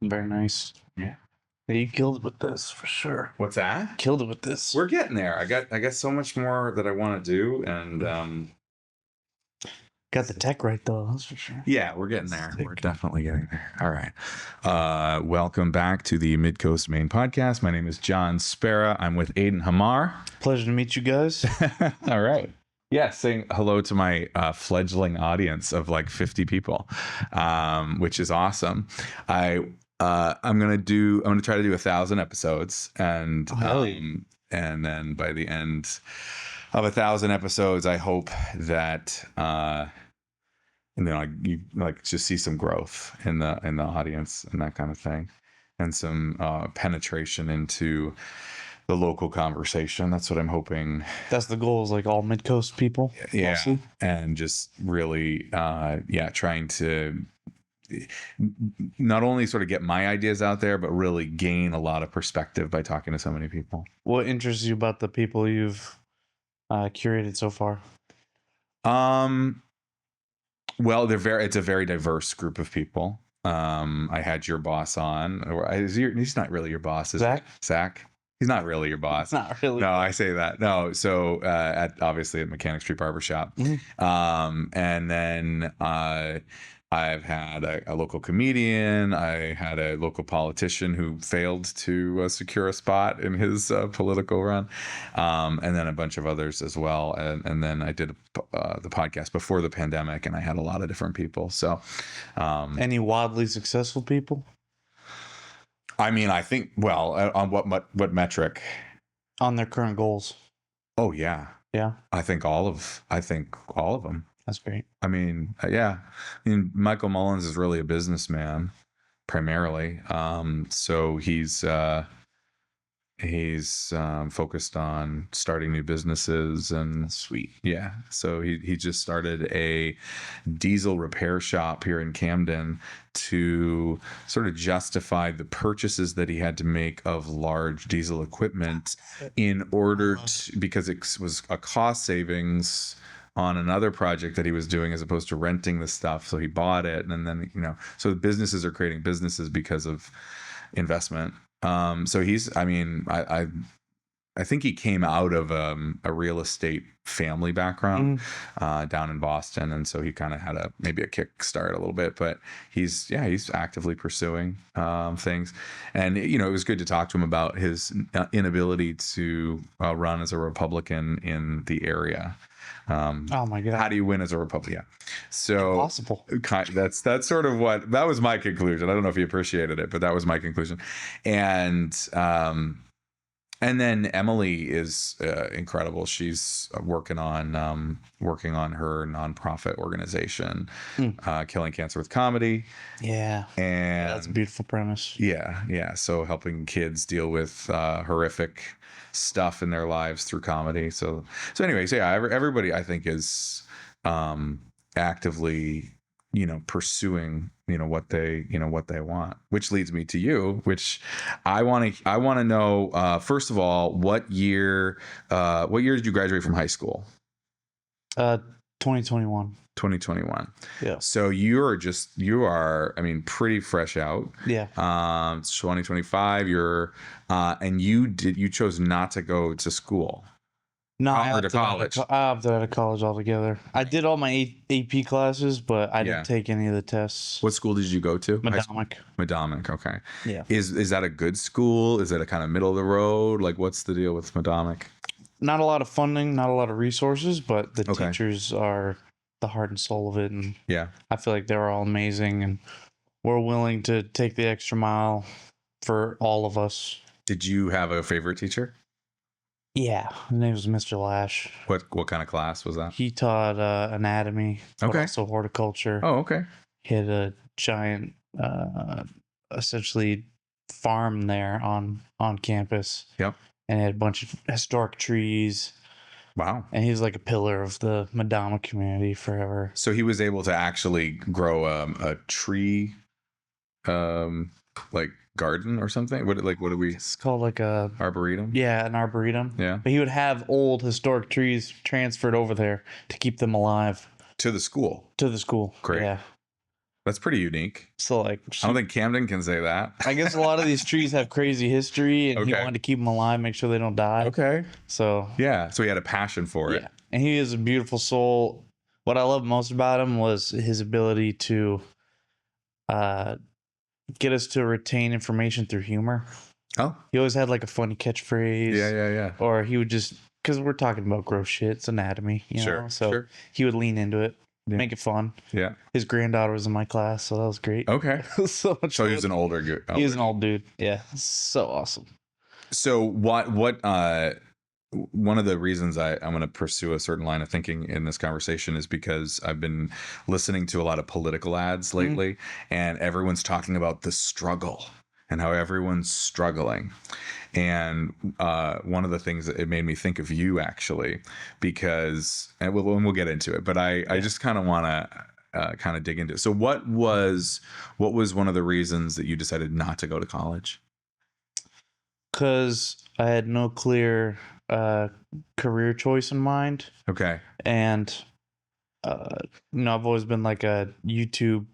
Very nice. Yeah. Yeah, you killed it with this for sure. What's that? Killed it with this. We're getting there. I got so much more that I want to do, and Got the tech right though, that's for sure. yeah, we're getting there. We're definitely getting there. All right. Welcome back to the Midcoast Maine podcast. My name is John Spera. I'm with Aiden Hamar. Pleasure to meet you guys. All right. Yeah, saying hello to my fledgling audience of like 50 people, which is awesome. I'm gonna try to do 1,000 episodes, and then by the end of 1,000 episodes, I hope that and then you just see some growth in the audience and that kind of thing, and some penetration into the local conversation. That's what I'm hoping. That's the goal, is like all Midcoast people. Yeah. Mostly. And just really trying to not only sort of get my ideas out there, but really gain a lot of perspective by talking to so many people. What interests you about the people you've curated so far? Well, it's a very diverse group of people. I had your boss on, he's not really your boss, is Zach? He's not really your boss. Not really. No, I say that. No, so obviously at Mechanic Street Barbershop. Mm-hmm. And then I've had a local comedian. I had a local politician who failed to secure a spot in his political run, and then a bunch of others as well. And then I did the podcast before the pandemic, and I had a lot of different people. So, any wildly successful people? I mean, I think, well, on what metric? On their current goals. Oh yeah. Yeah. I think all of them. That's great. I mean, yeah. I mean, Michael Mullins is really a businessman primarily. So he's focused on starting new businesses, and sweet. Yeah. So he just started a diesel repair shop here in Camden to sort of justify the purchases that he had to make of large diesel equipment in order to, because it was a cost savings on another project that he was doing as opposed to renting the stuff. So he bought it, and then, so the businesses are creating businesses because of investment. So I think he came out of a real estate family background down in Boston, and so he kind of had maybe a kickstart a little bit. But he's actively pursuing things, and it was good to talk to him about his inability to run as a Republican in the area. Oh my God! How do you win as a Republican? So impossible. That's sort of that was my conclusion. I don't know if you appreciated it, but that was my conclusion. And then Emily is incredible. She's working on her nonprofit organization, Killing Cancer with Comedy. Yeah, and that's a beautiful premise. Yeah. So helping kids deal with horrific stuff in their lives through comedy. So anyways, yeah, everybody I think is actively pursuing what they want, which leads me to you, which I want to know, first of all, what year did you graduate from high school? 2021. Yeah. So you are pretty fresh out. Yeah. 2025. And you chose not to go to school. No, I opted out of college altogether. I did all my AP classes, but I didn't take any of the tests. What school did you go to? Madomic. Okay. Yeah. Is that a good school? Is it a kind of middle of the road? Like, what's the deal with Madomic? Not a lot of funding, not a lot of resources, but the teachers are the heart and soul of it, and I feel like they're all amazing, and we're willing to take the extra mile for all of us. Did you have a favorite teacher? Yeah, his name was Mr. Lash. What kind of class was that? He taught anatomy, but also horticulture. Oh, okay. He had a giant, essentially, farm there on campus. Yep. And he had a bunch of historic trees. Wow. And he's like a pillar of the Madama community forever. So he was able to actually grow a tree, like garden or something. What do we? It's called like a arboretum. Yeah, an arboretum. Yeah. But he would have old historic trees transferred over there to keep them alive. To the school. To the school. Great. Yeah. That's pretty unique. So like, I don't think Camden can say that. I guess a lot of these trees have crazy history, and he wanted to keep them alive, make sure they don't die. Okay. So yeah, so he had a passion for it. And he is a beautiful soul. What I love most about him was his ability to get us to retain information through humor. Oh. He always had like a funny catchphrase. Yeah. Or he would just, because we're talking about gross shit, it's anatomy, you know? So he would lean into it, make it fun. Yeah. His granddaughter was in my class, so that was great. Okay. So much fun. He was an older dude. He was an old dude. Yeah. So awesome. So what one of the reasons I'm going to pursue a certain line of thinking in this conversation is because I've been listening to a lot of political ads lately, and everyone's talking about the struggle and how everyone's struggling. And one of the things that it made me think of you, actually, because, and we'll get into it, but I just kind of want to kind of dig into it. So what was one of the reasons that you decided not to go to college? Because I had no clear career choice in mind. Okay. And I've always been like a YouTube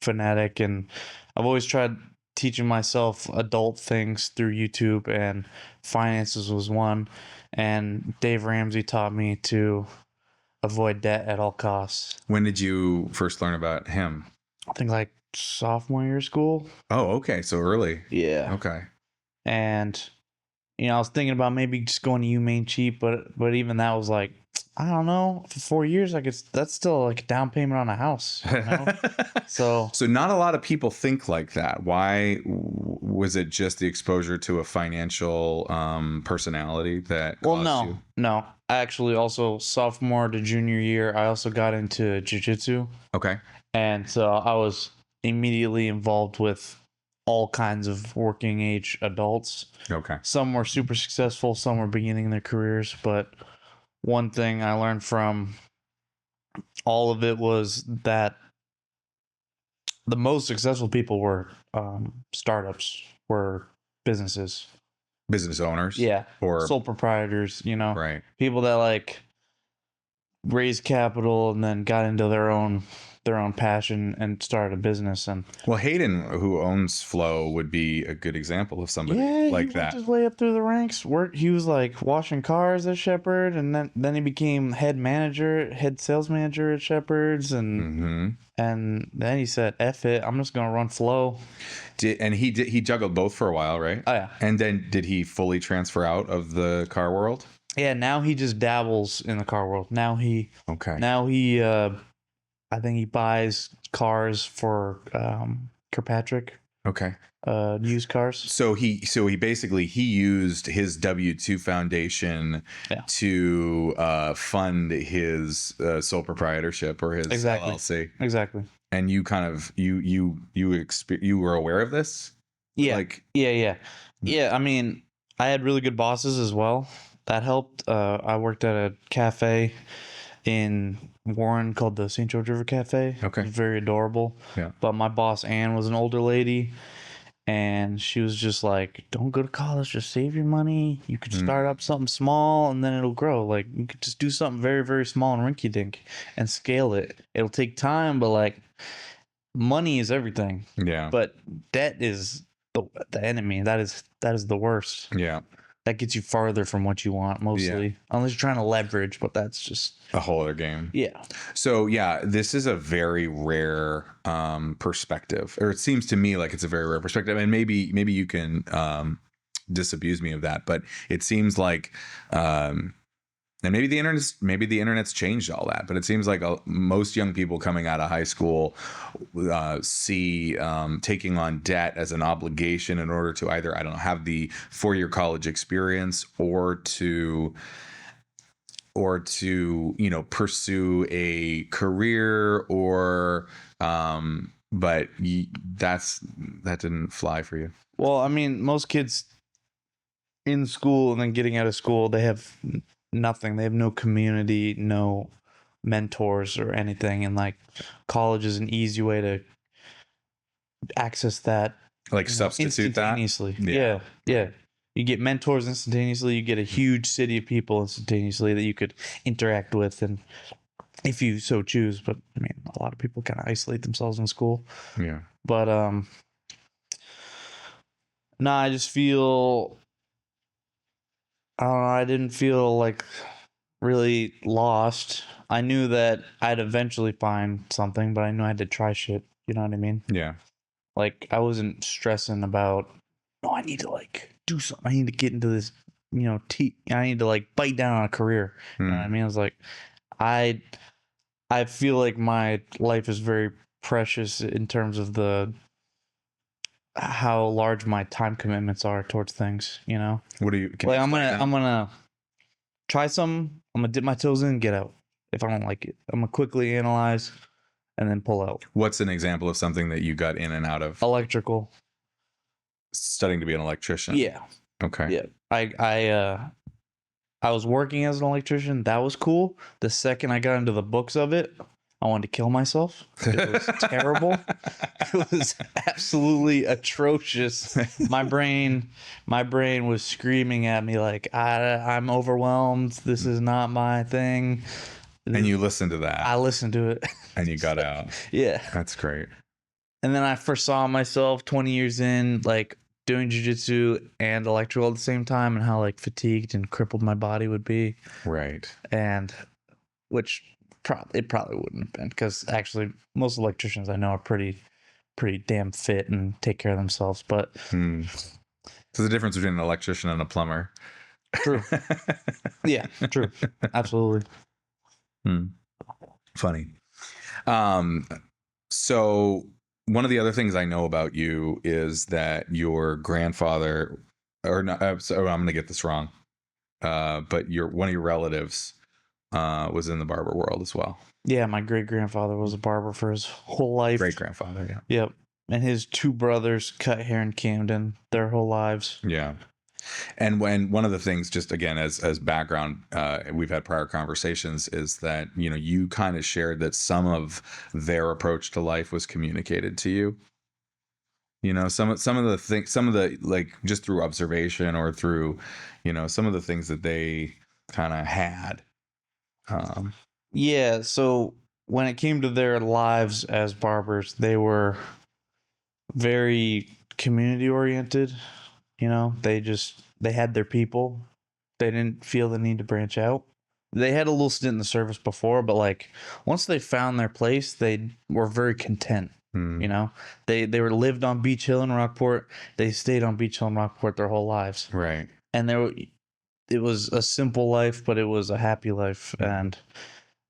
fanatic, and I've always tried teaching myself adult things through YouTube, and finances was one. And Dave Ramsey taught me to avoid debt at all costs. When did you first learn about him? I think like sophomore year of school. Oh, okay. So early. Yeah. Okay. And I was thinking about maybe just going to Maine cheap, but even that was like, I don't know, for 4 years, that's still like a down payment on a house. You know? So not a lot of people think like that. Why was it just the exposure to a financial personality that? Well, no. Actually, also sophomore to junior year, I also got into jiu-jitsu. Okay. And so I was immediately involved with all kinds of working age adults. Okay. Some were super successful, some were beginning their careers, but one thing I learned from all of it was that the most successful people were startups, were businesses. Business owners? Yeah. Or sole proprietors, Right. People that like raised capital and then got into their own passion and started a business. And well, Hayden, who owns Flow, would be a good example of somebody like that. He worked his way up through the ranks. He was like washing cars at Shepherd, and then he became head sales manager at Shepherd's, and then he said, "F it, I'm just gonna run Flow." He juggled both for a while, right? Oh yeah. And then did he fully transfer out of the car world? Yeah, now he just dabbles in the car world. Now he I think he buys cars for Kirkpatrick. Okay. Used cars. So he basically used his W-2 foundation to fund his sole proprietorship or his LLC. Exactly. And you kind of you were aware of this? Yeah. Yeah. I mean, I had really good bosses as well. That helped. I worked at a cafe in Warren called the St. George River Cafe. Okay. It was very adorable. Yeah. But my boss, Ann, was an older lady, and she was just like, don't go to college, just save your money. You could start up something small and then it'll grow. Like, you could just do something very, very small and rinky dink and scale it. It'll take time, but like, money is everything. Yeah. But debt is the enemy. That is the worst. Yeah. That gets you farther from what you want, mostly. Unless you're trying to leverage, but that's just a whole other game. Yeah. So yeah, this is a very rare perspective, or it seems to me like it's a very rare perspective. And maybe you can disabuse me of that, but it seems like and maybe the internet's changed all that, but it seems like most young people coming out of high school see taking on debt as an obligation in order to either, I don't know, have the 4-year college experience or to pursue a career or but that didn't fly for you. Well, I mean, most kids in school and then getting out of school, they have nothing. They have no community, no mentors or anything, and like college is an easy way to access that, like substitute instantaneously. That. Yeah. You get mentors instantaneously. You get a huge city of people instantaneously that you could interact with, and if you so choose. But I mean, a lot of people kind of isolate themselves in school. Yeah. But no, I just feel, I don't know, I didn't feel like really lost. I knew that I'd eventually find something, but I knew I had to try shit. You know what I mean? Yeah. Like, I wasn't stressing about, no, I need to like do something. I need to get into this, I need to like bite down on a career. You know what I mean? I was like, I feel like my life is very precious in terms of how large my time commitments are towards things, What do you, like I'm gonna try some, I'm gonna dip my toes in, get out. If I don't like it, I'm gonna quickly analyze and then pull out. What's an example of something that you got in and out of? Electrical. Studying to be an electrician. Yeah. Okay. Yeah. I was working as an electrician. That was cool. The second I got into the books of it, I wanted to kill myself. It was terrible. It was absolutely atrocious. My brain was screaming at me like, I'm overwhelmed. This is not my thing. And you listened to that. I listened to it. And you got out. Yeah. That's great. And then I foresaw myself 20 years in, like, doing jiu-jitsu and electrical at the same time, and how like fatigued and crippled my body would be. Right. And which it probably wouldn't have been, because actually most electricians I know are pretty damn fit and take care of themselves. But so the difference between an electrician and a plumber. True. Yeah, true. Absolutely. Funny. So one of the other things I know about you is that your grandfather, or not, so I'm going to get this wrong, but one of your relatives was in the barber world as well. Yeah, my great-grandfather was a barber for his whole life. Great-grandfather, yeah. Yep. And his two brothers cut hair in Camden their whole lives. Yeah. And one of the things, just again as background, we've had prior conversations, is that you kind of shared that some of their approach to life was communicated to you. Some of the things, like just through observation or through, some of the things that they kind of had. Yeah. So when it came to their lives as barbers, they were very community oriented. They had their people. They didn't feel the need to branch out. They had a little stint in the service before, but like once they found their place, they were very content. They lived on Beach Hill in Rockport. They stayed on Beach Hill in Rockport their whole lives. Right. And it was a simple life, but it was a happy life. And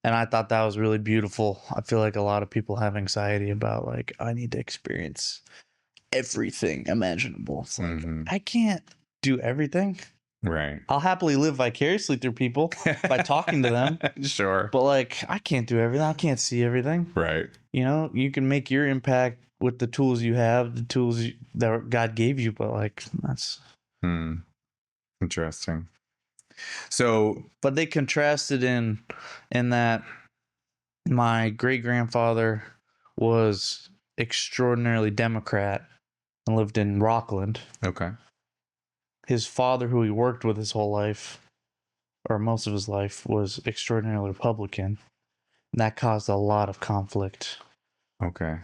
I thought that was really beautiful. I feel like a lot of people have anxiety about like, I need to experience everything imaginable. It's like, I can't do everything. Right. I'll happily live vicariously through people by talking to them. Sure. But like, I can't do everything. I can't see everything. Right. You can make your impact with the tools you have, the tools that God gave you. But like, that's interesting. So, but they contrasted in that my great-grandfather was extraordinarily Democrat and lived in Rockland. Okay. His father, who he worked with his whole life, or most of his life, was extraordinarily Republican. And that caused a lot of conflict. Okay.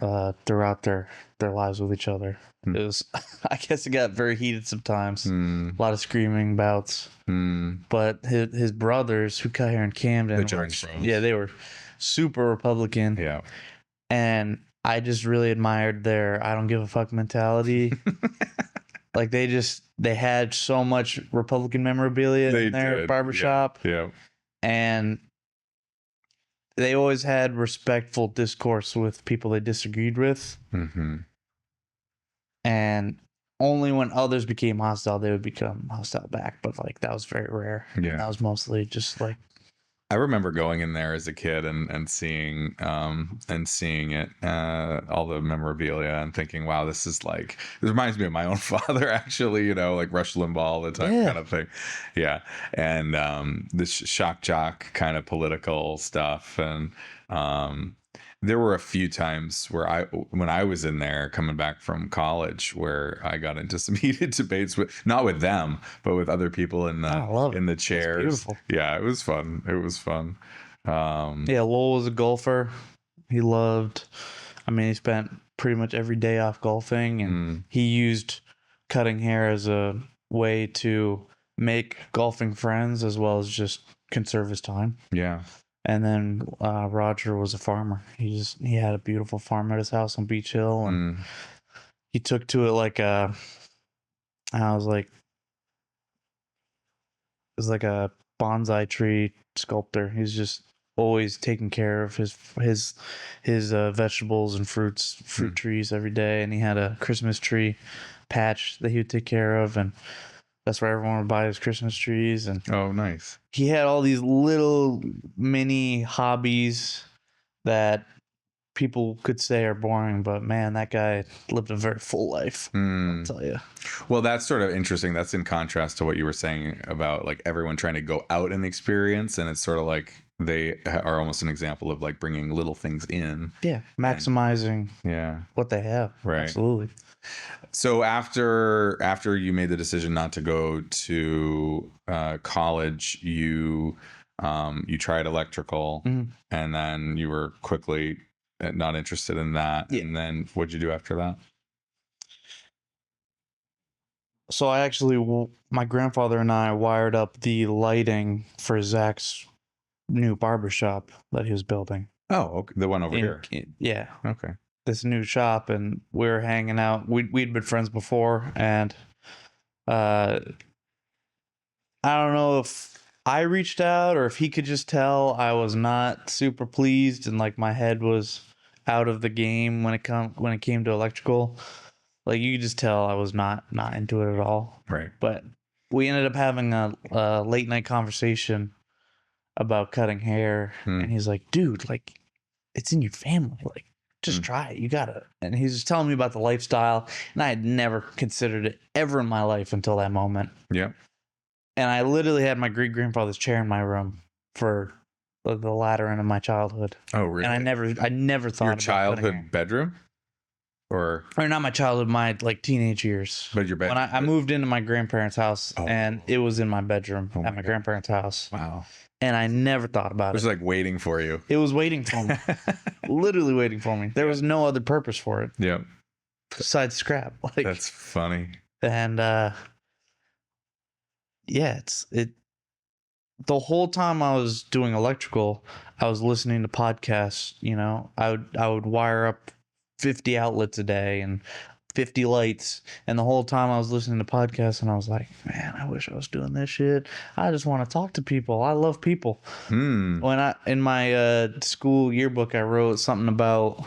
Throughout their lives with each other. It was, I guess it got very heated sometimes. A lot of screaming bouts. But his brothers, who cut hair in Camden, they were super Republican. Yeah. And I just really admired their I don't give a fuck mentality. Like they had so much Republican memorabilia in their barbershop. Yeah. And they always had respectful discourse with people they disagreed with. And only when others became hostile, they would become hostile back. But like, that was very rare. Yeah. That was mostly just like, I remember going in there as a kid and seeing it, all the memorabilia, and thinking, wow, this reminds me of my own father, actually, like Rush Limbaugh all the time, kind of thing. Yeah. And this shock jock kind of political stuff. And there were a few times where when I was in there coming back from college, where I got into some heated debates not with them, but with other people in the chairs. Beautiful. Yeah, it was fun. Yeah, Lowell was a golfer. He he spent pretty much every day off golfing, and he used cutting hair as a way to make golfing friends as well as just conserve his time. Yeah. And then Roger was a farmer. He had a beautiful farm at his house on Beach Hill, and he took to it like it was like a bonsai tree sculptor. He's just always taking care of his vegetables and fruit trees every day, and he had a Christmas tree patch that he would take care of, and that's where everyone would buy his Christmas trees. And oh, nice. He had all these little mini hobbies that people could say are boring, but man, that guy lived a very full life. I'll tell you. Well, that's sort of interesting. That's in contrast to what you were saying about like everyone trying to go out and experience, and it's sort of like they are almost an example of like bringing little things in. Yeah, maximizing. What they have. Right. Absolutely. So after you made the decision not to go to college, you tried electrical, and then you were quickly not interested in that. Yeah. And then what'd you do after that? So my grandfather and I wired up the lighting for Zach's new barbershop that he was building. Oh, okay. The one over here. Yeah. Okay. This new shop, and we were hanging out. We'd been friends before, and I don't know if I reached out or if he could just tell I was not super pleased, and like my head was out of the game when it came to electrical. Like you could just tell I was not into it at all. Right. But we ended up having a late night conversation about cutting hair, and he's like, "Dude, like it's in your family. Like just try it. You gotta." And he's just telling me about the lifestyle, and I had never considered it ever in my life until that moment. Yeah. And I literally had my great grandfather's chair in my room for the latter end of my childhood. Oh, really? And I never thought your about childhood bedroom, or not my childhood, my like teenage years. But your bedroom. When I moved into my grandparents' house, and it was in my bedroom at my grandparents' house. Wow. And I never thought about it. It was like waiting for you. It was waiting for me. Literally waiting for me. There was no other purpose for it. Yeah. Besides scrap. Like, that's funny. And yeah, the whole time I was doing electrical, I was listening to podcasts. You know, I would wire up 50 outlets a day and 50 lights, and the whole time I was listening to podcasts, and I was like, man, I wish I was doing this shit. I just want to talk to people. I love people. When in my school yearbook, I wrote something about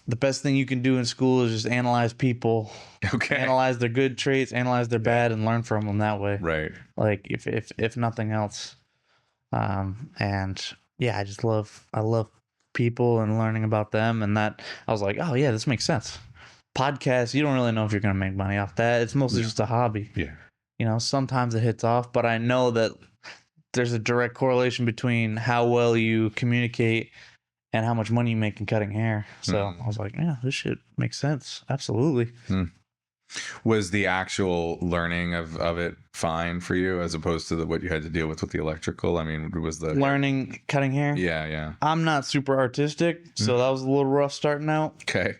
the best thing you can do in school is just analyze people. Okay. Analyze their good traits, analyze their bad, and learn from them that way. Right. Like if nothing else. And yeah, I love people and learning about them, and that I was like, oh yeah, this makes sense. Podcasts, you don't really know if you're gonna make money off that. It's mostly just a hobby. Yeah. You know, sometimes it hits off, but I know that there's a direct correlation between how well you communicate and how much money you make in cutting hair. So I was like, yeah, this shit makes sense. Absolutely. Was the actual learning of it fine for you as opposed to what you had to deal with the electrical? I mean, was the learning cutting hair? Yeah. I'm not super artistic, so that was a little rough starting out. Okay.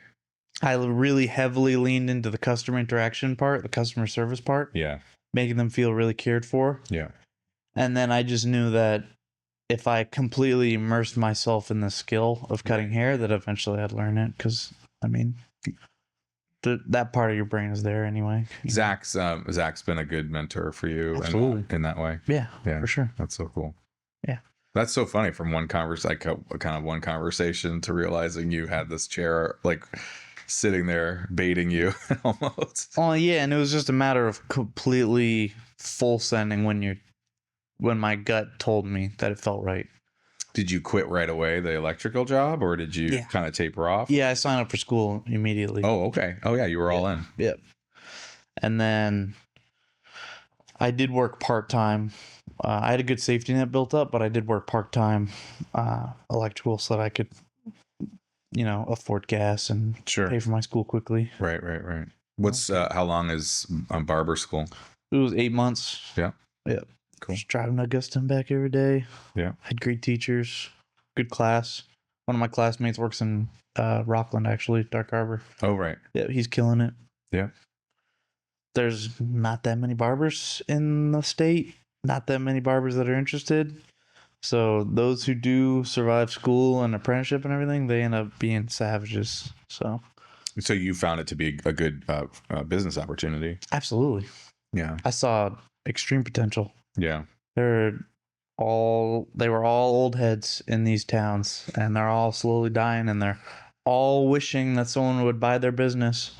I really heavily leaned into the customer interaction part, the customer service part. Yeah. Making them feel really cared for. Yeah. And then I just knew that if I completely immersed myself in the skill of cutting hair, that eventually I'd learn it. Because, I mean, that part of your brain is there anyway. Zach's been a good mentor for you. Absolutely. In that way. Yeah, for sure. That's so cool. Yeah. That's so funny from one conversation to realizing you had this chair like sitting there baiting you almost. Oh yeah, and it was just a matter of completely full sending when my gut told me that it felt right. Did you quit right away the electrical job, or did you kind of taper off? Yeah, I signed up for school immediately. Oh, okay. Oh yeah, you were all in. Yep. And then I did work part-time. I had a good safety net built up, but I did work part-time electrical so that I could, afford gas and pay for my school quickly. Right. What's how long is barber school? It was 8 months. Yeah. Yep. Cool. Just driving to Augusta and back every day. Yeah. Had great teachers, good class. One of my classmates works in Rockland, actually, Dark Harbor. Oh, right. Yeah, he's killing it. Yeah. There's not that many barbers in the state. Not that many barbers that are interested. So those who do survive school and apprenticeship and everything, they end up being savages. So you found it to be a good business opportunity. Absolutely. Yeah. I saw extreme potential. Yeah. They were all old heads in these towns, and they're all slowly dying, and they're all wishing that someone would buy their business,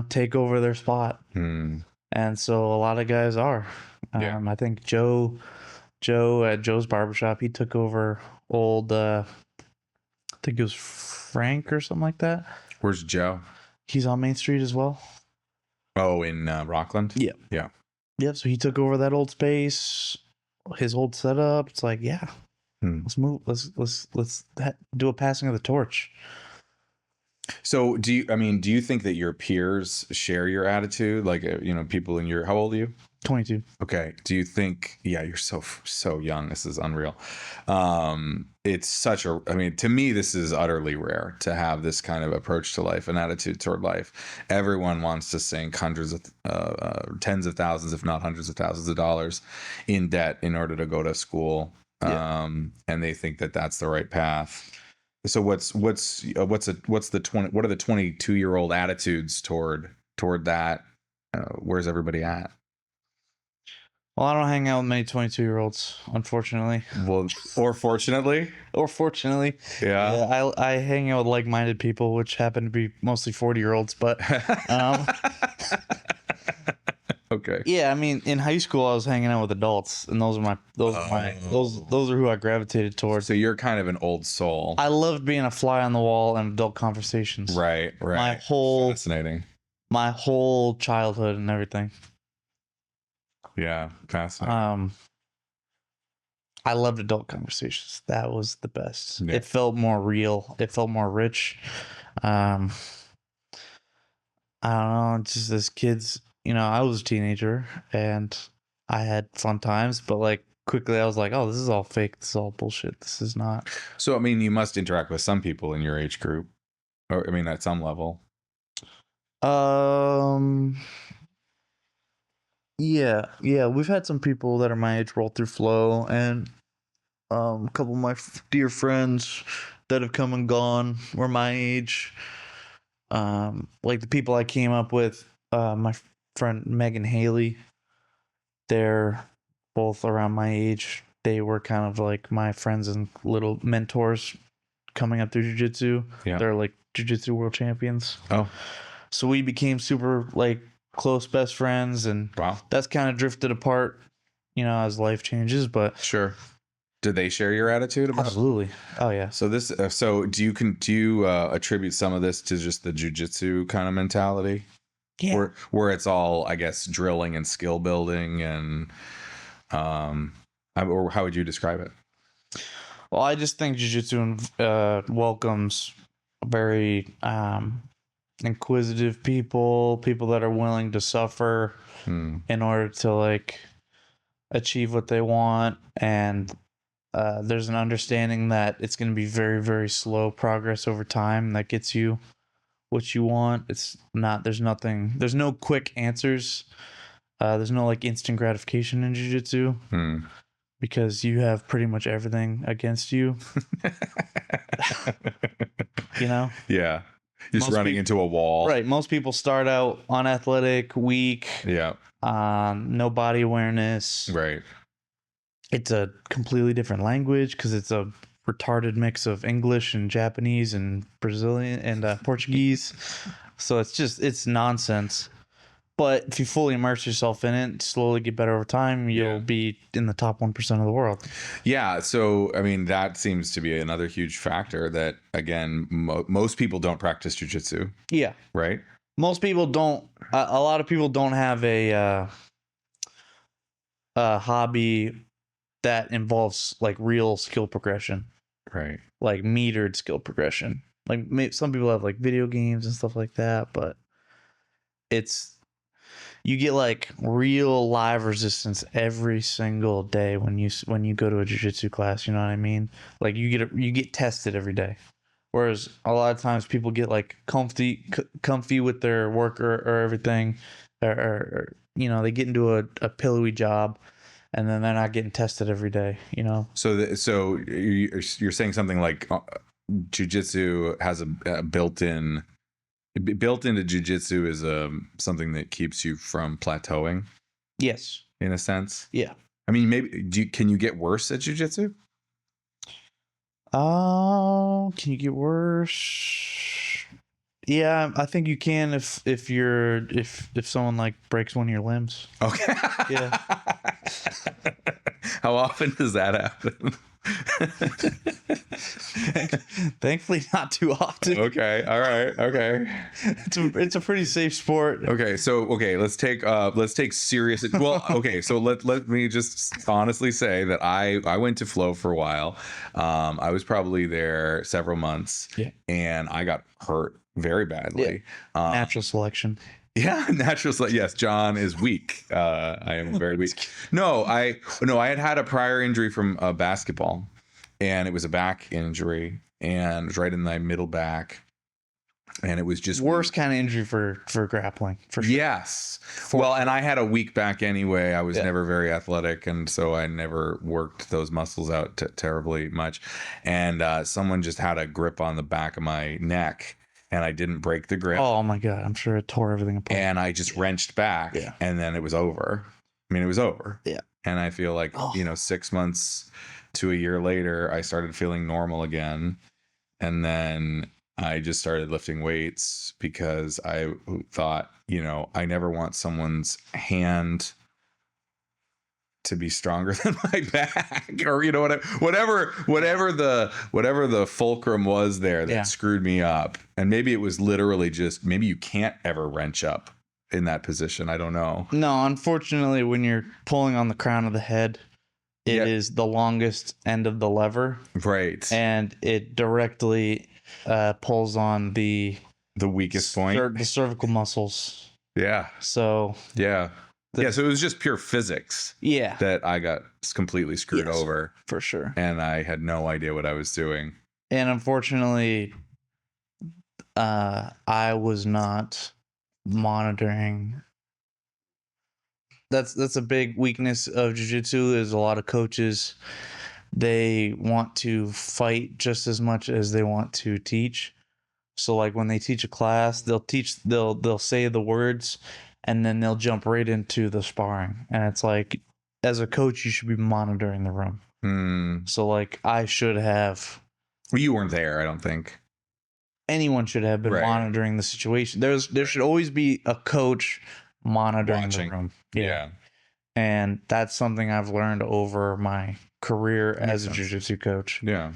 take over their spot. And so a lot of guys are. I think Joe at Joe's barbershop, he took over old, I think it was Frank or something like that. Where's Joe? He's on Main Street as well. Oh, in Rockland? Yeah. Yeah. Yep. So he took over that old space, his old setup. It's like, yeah, let's move. Let's do a passing of the torch. So do you think that your peers share your attitude? Like, people in your, how old are you? 22. Okay. Do you think, you're so young. This is unreal. It's such a, to me, this is utterly rare to have this kind of approach to life, an attitude toward life. Everyone wants to sink hundreds of, tens of thousands, if not hundreds of thousands of dollars in debt in order to go to school. And they think that that's the right path. So what are the 22-year-old attitudes toward that? Where's everybody at? Well, I don't hang out with many 22-year-olds, unfortunately. Well, or fortunately. Yeah. I hang out with like-minded people, which happen to be mostly 40-year-olds. But okay. Yeah, in high school I was hanging out with adults, and those are who I gravitated towards. So you're kind of an old soul. I loved being a fly on the wall in adult conversations. Right. Fascinating. My whole childhood and everything. Yeah, fascinating. I loved adult conversations. That was the best. Yeah. It felt more real. It felt more rich. I don't know, just as kids, I was a teenager and I had fun times, but like quickly I was like, oh, this is all fake. This is all bullshit. This is not. So, you must interact with some people in your age group, or at some level. Yeah, we've had some people that are my age roll through Flow, and a couple of my dear friends that have come and gone were my age. Like the people I came up with, my friend Megan Haley, they're both around my age. They were kind of like my friends and little mentors coming up through jiu-jitsu. Yeah. They're like jiu-jitsu world champions. Oh. So we became super like close best friends, and wow, that's kind of drifted apart, as life changes. But sure. Do they share your attitude about absolutely it? Oh yeah. So this do you attribute some of this to just the jiu-jitsu kind of mentality? Yeah. Where it's all, I guess, drilling and skill building, and or how would you describe it? Well, I just think jiu-jitsu welcomes very inquisitive people that are willing to suffer in order to like achieve what they want, and there's an understanding that it's going to be very, very slow progress over time that gets you what you want. There's no quick answers. There's no like instant gratification in jiu-jitsu because you have pretty much everything against you. Yeah. Just running into a wall. Right. Most people start out unathletic, weak. Yeah. No body awareness. Right. It's a completely different language because it's a retarded mix of English and Japanese and Brazilian and Portuguese. So it's nonsense. But if you fully immerse yourself in it, slowly get better over time, you'll be in the top 1% of the world. Yeah. So, that seems to be another huge factor that, again, most people don't practice jiu-jitsu. Yeah. Right? Most people don't. A lot of people don't have a hobby that involves like real skill progression. Right. Like metered skill progression. Like some people have like video games and stuff like that, but it's you get like real live resistance every single day when you go to a jiu-jitsu class. You know what I mean? Like you get tested every day. Whereas a lot of times people get like comfy with their work or everything, or you know, they get into a pillowy job, and then they're not getting tested every day. You know. So you're saying something like jiu-jitsu has a built into jiu-jitsu is something that keeps you from plateauing. Yes. In a sense. Yeah. I mean, maybe can you get worse at jiu-jitsu? Oh, can you get worse? Yeah, I think you can if someone like breaks one of your limbs. Okay. Yeah. How often does that happen? Thankfully, not too often. Okay. All right. Okay. It's a pretty safe sport. Okay. So let's take serious. Well, okay. So let me just honestly say that I went to Flow for a while. I was probably there several months. Yeah. And I got hurt very badly. Yeah. Natural selection. Yeah, natural. Yes, John is weak. I am very weak. No, I had a prior injury from basketball, and it was a back injury, and it was right in my middle back, and it was just worst kind of injury for grappling. For sure. Yes. Well, and I had a weak back anyway. I was never very athletic, and so I never worked those muscles out terribly much. And someone just had a grip on the back of my neck. And I didn't break the grip. Oh my God, I'm sure it tore everything apart. And I just wrenched back, and then it was over. I mean, it was over. Yeah. And I feel like, 6 months to a year later, I started feeling normal again. And then I just started lifting weights because I thought, I never want someone's hand to be stronger than my back, or whatever the fulcrum was there that screwed me up. And maybe it was literally just, maybe you can't ever wrench up in that position. I don't know. No, unfortunately, when you're pulling on the crown of the head, it is the longest end of the lever, right? And it directly pulls on the weakest point, the cervical muscles. Yeah. So so it was just pure physics. Yeah. That I got completely screwed over. For sure. And I had no idea what I was doing. And unfortunately, I was not monitoring. That's a big weakness of jiu-jitsu is a lot of coaches, they want to fight just as much as they want to teach. So like when they teach a class, they'll say the words and then they'll jump right into the sparring. And it's like, as a coach, you should be monitoring the room. So like I should have. Well, you weren't there, I don't think. Anyone should have been monitoring the situation. There should always be a coach monitoring the room. Yeah. And that's something I've learned over my career as a jiu-jitsu coach. Yeah.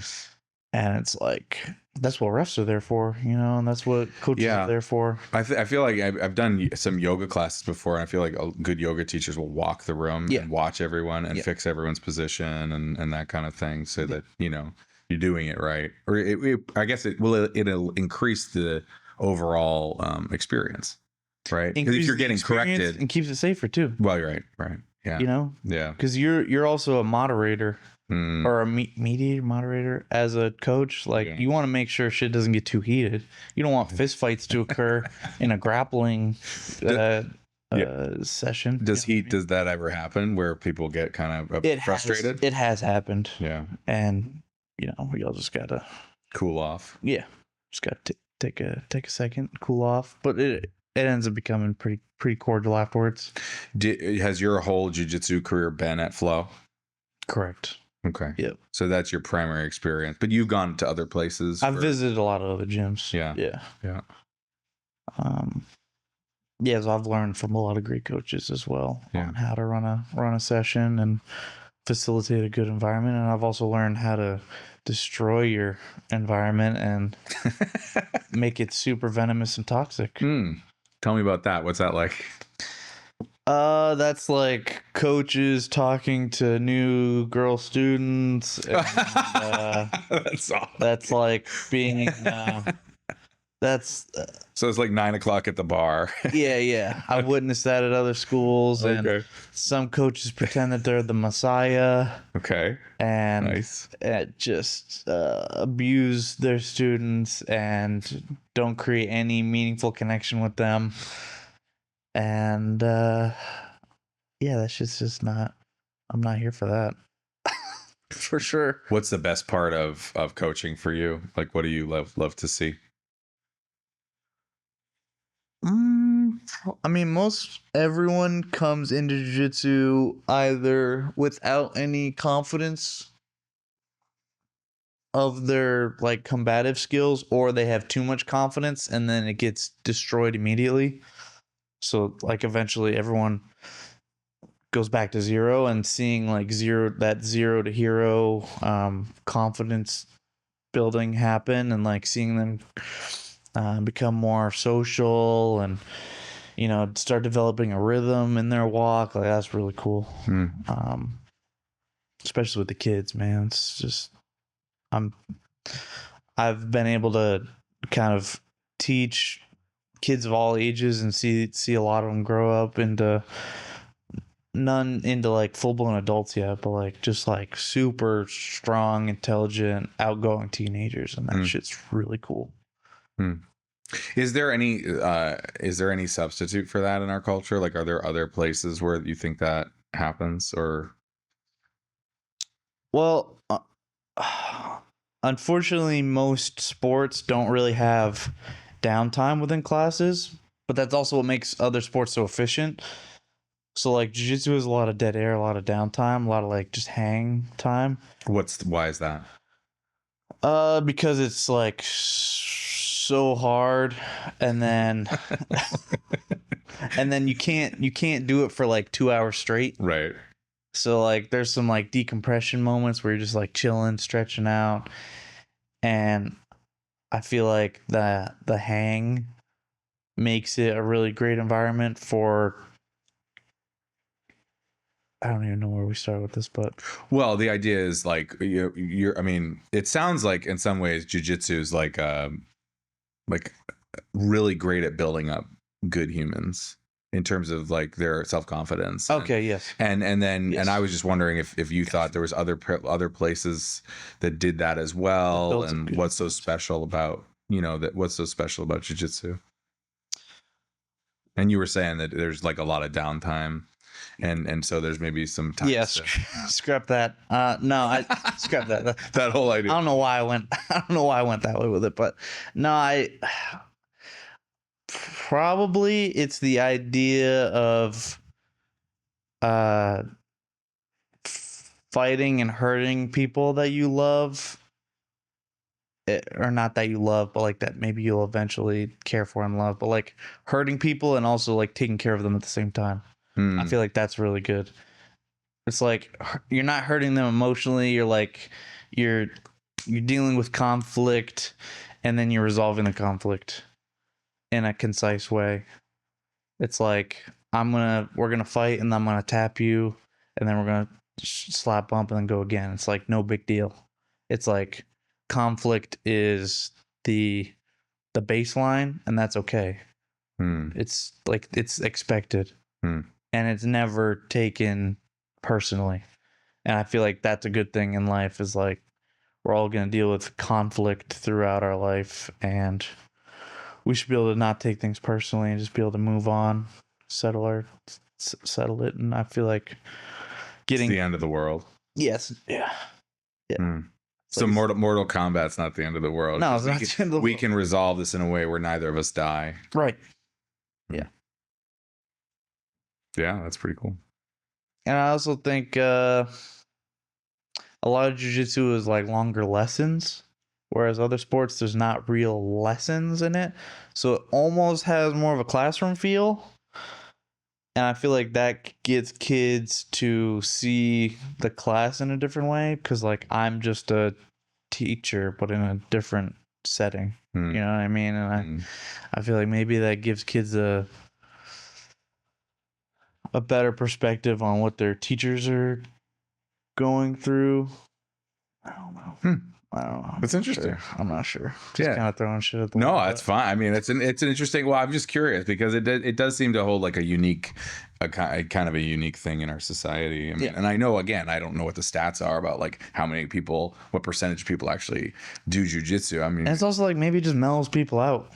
And it's like, that's what refs are there for, and that's what coaches are there for. I feel like I've done some yoga classes before, and I feel like good yoga teachers will walk the room and watch everyone and fix everyone's position and that kind of thing, so that, you're doing it right. Or I guess it'll increase the overall experience, right? Because if you're getting corrected, and keeps it safer too. Well, you're right. Yeah. Yeah. Because you're also a moderator. Or a mediator, moderator as a coach. Like you want to make sure shit doesn't get too heated. You don't want fist fights to occur in a grappling session. Does that ever happen where people get kind of frustrated? It has happened. Yeah. And we all just gotta cool off. Yeah. Just gotta take a second, cool off. But it ends up becoming pretty cordial afterwards. Has your whole jiu-jitsu career been at Flow? Correct. Okay. Yep. So that's your primary experience, but you've gone to other places. I've visited a lot of other gyms. Yeah. So I've learned from a lot of great coaches as well on how to run a session and facilitate a good environment. And I've also learned how to destroy your environment and make it super venomous and toxic. Tell me about that. What's that like? That's like coaches talking to new girl students. And, that's awesome. That's like being That's so it's like 9 o'clock at the bar. yeah. I've witnessed that at other schools, and some coaches pretend that they're the Messiah. Okay. And nice. Just abuse their students and don't create any meaningful connection with them. And yeah, that's just not. I'm not here for that. For sure. What's the best part of coaching for you? Like, what do you love to see? I mean, most everyone comes into jiu-jitsu either without any confidence of their like combative skills, or they have too much confidence and then it gets destroyed immediately. So like eventually everyone goes back to zero, and seeing like zero to hero confidence building happen, and like seeing them become more social and start developing a rhythm in their walk, like that's really cool. Especially with the kids, man. It's just I've been able to kind of teach kids of all ages and see a lot of them grow up into none into like full-blown adults yet, but like just like super strong, intelligent, outgoing teenagers, and that shit's really cool. Is there any substitute for that in our culture? Like, are there other places where you think that happens? Or well, unfortunately, most sports don't really have downtime within classes, but that's also what makes other sports so efficient. So like jiu-jitsu is a lot of dead air, a lot of downtime, a lot of like just hang time. why is that? Because it's like so hard, and then you can't do it for like 2 hours straight. Right. So like there's some like decompression moments where you're just like chilling, stretching out, and I feel like the hang makes it a really great environment for. I don't even know where we start with this, but well, the idea is like you're. I mean, it sounds like in some ways jiu-jitsu is like really great at building up good humans in terms of like their self-confidence. Okay, yes. And then yes. And I was just wondering if you thought there was other places that did that as well, and what's so special about what's so special about jiu-jitsu? And you were saying that there's like a lot of downtime. And so there's maybe some time. Yeah, scrap that. No, I scrap that. That whole idea. I don't know why I went that way with it, but no, I probably it's the idea of fighting and hurting people that you love, or not that you love, but like that maybe you'll eventually care for and love, but like hurting people and also like taking care of them at the same time. I feel like that's really good. It's like you're not hurting them emotionally. You're like you're dealing with conflict, and then you're resolving the conflict in a concise way. It's like we're gonna fight, and then I'm gonna tap you, and then we're gonna slap bump and then go again. It's like no big deal. It's like conflict is the baseline, and that's okay. It's like it's expected. And it's never taken personally. And I feel like that's a good thing in life, is like we're all going to deal with conflict throughout our life, and we should be able to not take things personally and just be able to move on, settle it. And I feel like it's the end of the world. Yes. Yeah. So like, Mortal Kombat's not the end of the world. No, it's not the end of the world. We can resolve this in a way where neither of us die. Right. Yeah. Yeah, that's pretty cool. And I also think a lot of jiu-jitsu is like longer lessons, whereas other sports, there's not real lessons in it. So it almost has more of a classroom feel. And I feel like that gets kids to see the class in a different way, because like I'm just a teacher, but in a different setting. You know what I mean? And I feel like maybe that gives kids a better perspective on what their teachers are going through. I don't know. I don't know. That's interesting. I'm not sure. Just kind of throwing shit at the wall. No, that's fine. I mean, it's an interesting. Well, I'm just curious because it does seem to hold like a kind of a unique thing in our society. I mean, and I know, again, I don't know what the stats are about like how many people, what percentage of people actually do jujitsu. I mean, and it's also like maybe it just mellows people out,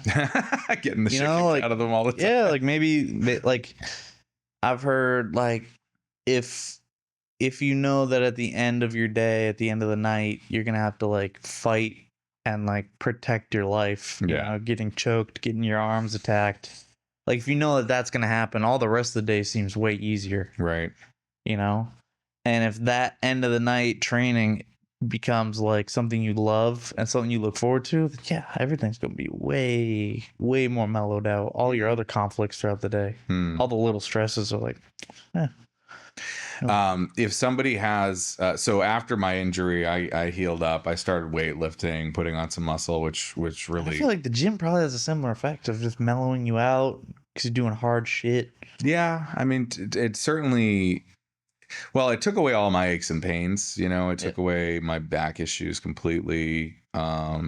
getting the shit like, out of them all the time. Yeah, like maybe like I've heard like if you know that at the end of your day, at the end of the night, you're gonna have to like fight and like protect your life, you know, getting choked, getting your arms attacked. Like if you know that that's gonna happen, all the rest of the day seems way easier, right? You know, and if that end of the night training becomes like something you love and something you look forward to, yeah, everything's gonna be way more mellowed out. All your other conflicts throughout the day, all the little stresses are like, if somebody has so after my injury, I healed up. I started weightlifting, putting on some muscle, which really, I feel like the gym probably has a similar effect of just mellowing you out because you're doing hard shit. Yeah, I mean, it certainly. Well, it took away all my aches and pains. You know, it took away my back issues completely.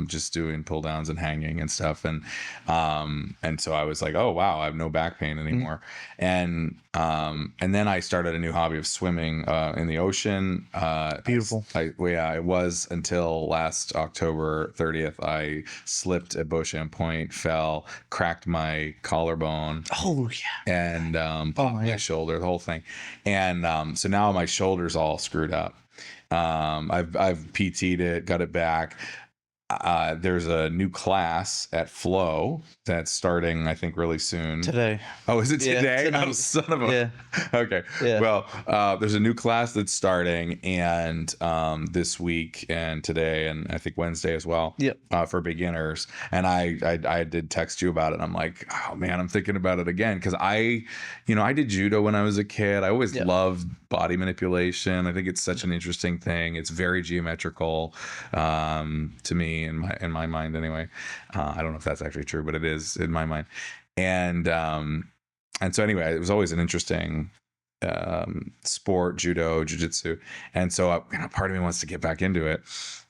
Just doing pull downs and hanging and stuff, and so I was like, oh wow, I have no back pain anymore. And then I started a new hobby of swimming in the ocean. Beautiful. It was until last October 30th. I slipped at Beauchamp Point, fell, cracked my collarbone. Oh yeah. And my shoulder, the whole thing. And so now my shoulder's all screwed up. I've PT'd it, got it back. There's a new class at Flow that's starting, I think, really soon. Today. Oh, is it today? Oh, son of a. Yeah. Okay. Yeah. Well, there's a new class that's starting, and this week and today, and I think Wednesday as well. Yep. For beginners, and I did text you about it. And I'm like, oh man, I'm thinking about it again because I did judo when I was a kid. I always loved body manipulation. I think it's such an interesting thing. It's very geometrical to me. In my mind anyway. I don't know if that's actually true, but it is in my mind. And so anyway, it was always an interesting sport, judo, jiu-jitsu. And so part of me wants to get back into it.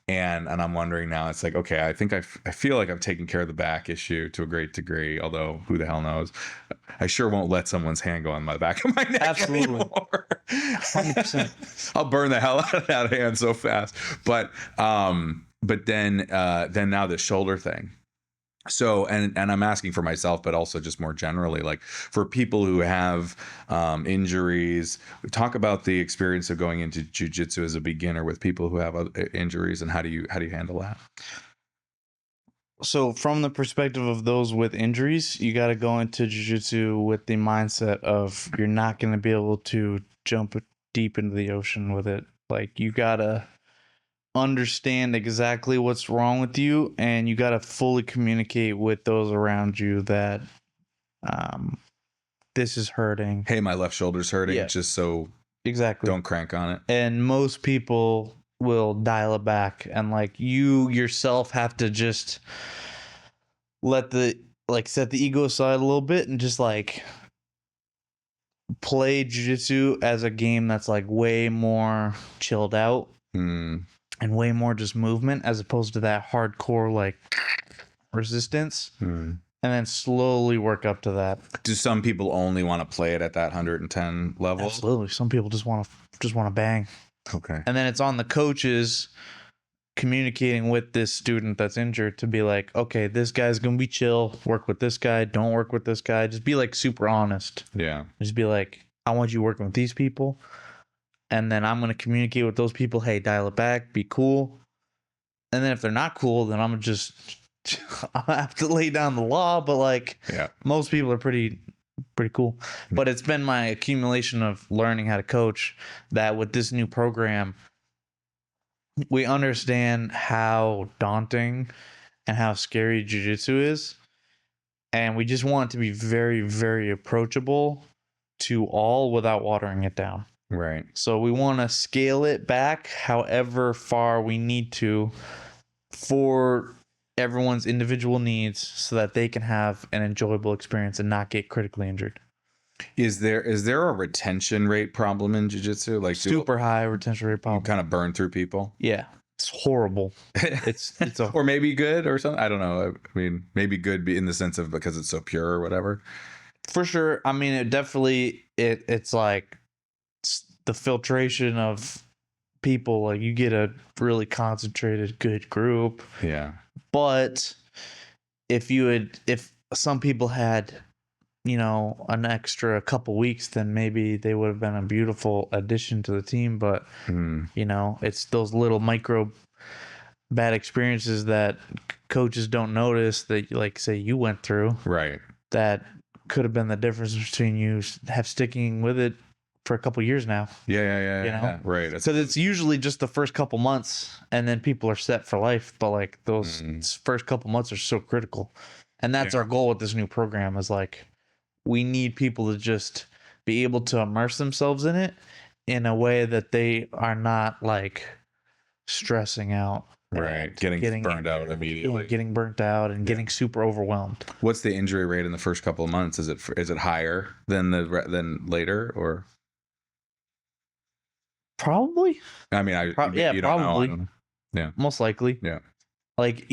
And I'm wondering now, it's like, okay, I think I feel like I've taken care of the back issue to a great degree, although who the hell knows? I sure won't let someone's hand go on the back of my neck anymore. 100%. I'll burn the hell out of that hand so fast. But then now the shoulder thing. So, and I'm asking for myself, but also just more generally, like for people who have injuries, talk about the experience of going into jiu-jitsu as a beginner with people who have injuries, and how do you handle that? So from the perspective of those with injuries, you got to go into jiu-jitsu with the mindset of you're not going to be able to jump deep into the ocean with it. Like you got to understand exactly what's wrong with you, and you got to fully communicate with those around you that this is hurting. Hey, my left shoulder's hurting. Just so don't crank on it. And most people will dial it back, and like you yourself have to just set the ego aside a little bit and just like play jiu-jitsu as a game that's like way more chilled out. And way more just movement as opposed to that hardcore like resistance, and then slowly work up to that. Do some people only want to play it at that 110 level? Absolutely. Some people just want to bang. Okay. And then it's on the coaches communicating with this student that's injured to be like, okay, this guy's gonna be chill. Work with this guy. Don't work with this guy. Just be like super honest. Yeah. Just be like, I want you working with these people. And then I'm going to communicate with those people. Hey, dial it back. Be cool. And then if they're not cool, then I'm just I have to lay down the law. But like, most people are pretty cool. But it's been my accumulation of learning how to coach that with this new program, we understand how daunting and how scary jiu-jitsu is. And we just want it to be very, very approachable to all without watering it down. Right. So we want to scale it back however far we need to for everyone's individual needs so that they can have an enjoyable experience and not get critically injured. Is there a retention rate problem in jiu-jitsu? Like super high retention rate problem. You kind of burn through people? Yeah. It's horrible. It's or maybe good or something. I don't know. I mean, maybe good in the sense of because it's so pure or whatever. For sure. I mean, it definitely it's like the filtration of people. Like you get a really concentrated, good group. Yeah. But if some people had, an extra couple weeks, then maybe they would have been a beautiful addition to the team. But it's those little micro bad experiences that coaches don't notice that, like, say you went through, right? That could have been the difference between you sticking with it for a couple years now. Yeah. Right. Because it's usually just the first couple months, and then people are set for life. But like those first couple months are so critical, and that's our goal with this new program. Is like we need people to just be able to immerse themselves in it in a way that they are not like stressing out. Right. Getting burned out immediately. Getting burnt out and getting super overwhelmed. What's the injury rate in the first couple of months? Is it higher than later or? Probably. I mean, you probably. don't know. Yeah. Most likely. Yeah. Like,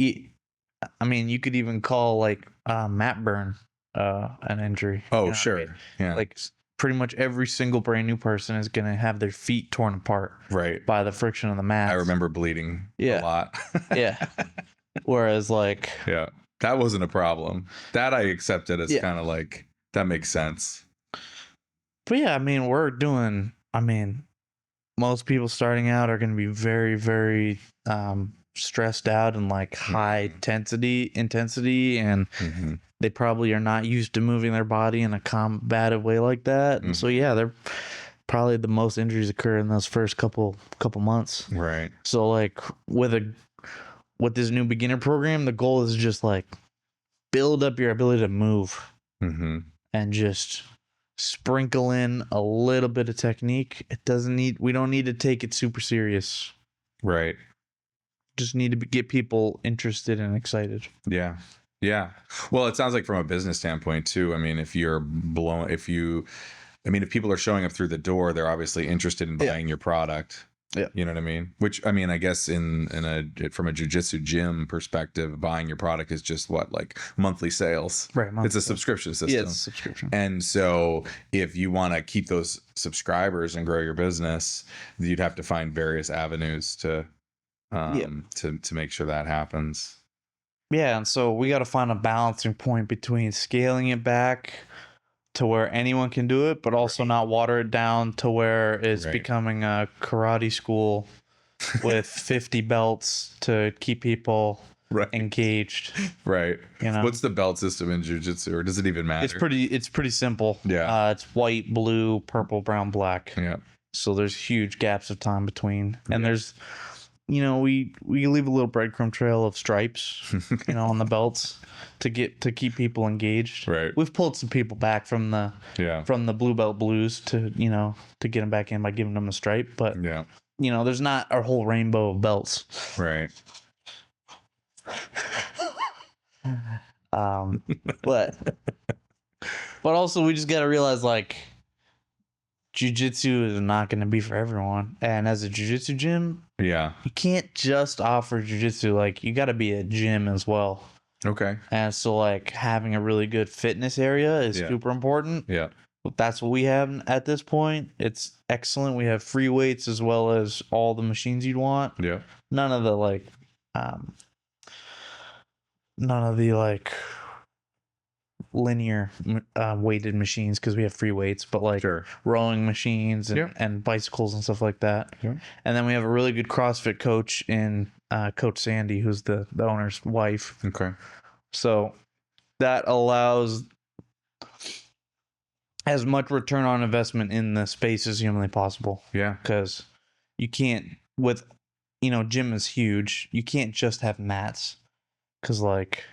I mean, you could even call like mat burn an injury. Oh, sure. I mean? Yeah. Like pretty much every single brand new person is going to have their feet torn apart. Right. By the friction of the mat. I remember bleeding a lot. Yeah. Whereas like. Yeah. That wasn't a problem. That I accepted as kind of like, that makes sense. But yeah, I mean, most people starting out are going to be very, very stressed out and like high intensity, and they probably are not used to moving their body in a combative way like that. And so yeah, they're probably the most injuries occur in those first couple months. Right. So like with this new beginner program, the goal is just like build up your ability to move and just sprinkle in a little bit of technique. We don't need to take it super serious. Right. Just need to get people interested and excited. Yeah. Well, it sounds like from a business standpoint too. I mean, if people are showing up through the door, they're obviously interested in buying your product. Yeah. You know what I mean? Which, I mean, I guess from a jiu-jitsu gym perspective, buying your product is just like monthly sales. Right. It's a subscription system. Yeah, it's a subscription. And so if you want to keep those subscribers and grow your business, you'd have to find various avenues to make sure that happens. Yeah. And so we got to find a balancing point between scaling it back to where anyone can do it, but also not water it down to where it's becoming a karate school with 50 belts to keep people engaged. Right. What's the belt system in jiu-jitsu, or does it even matter? It's pretty simple. Yeah. It's white, blue, purple, brown, black. Yeah. So there's huge gaps of time between, and there's, we leave a little breadcrumb trail of stripes, on the belts to keep people engaged. Right. We've pulled some people back from the blue belt blues to get them back in by giving them a stripe, but there's not a whole rainbow of belts. Right. But also we just got to realize like jiu-jitsu is not going to be for everyone, and as a jiu-jitsu gym, you can't just offer jiu-jitsu. Like you got to be a gym as well. Okay. And so like having a really good fitness area is super important. Yeah. That's what we have at this point. It's excellent. We have free weights as well as all the machines you'd want. Yeah. None of the linear weighted machines, because we have free weights, but like rowing machines and bicycles and stuff like that. Sure. And then we have a really good CrossFit coach in Coach Sandy, who's the owner's wife. Okay. So that allows as much return on investment in the space as humanly possible. Yeah. Because you can't, gym is huge. You can't just have mats, because like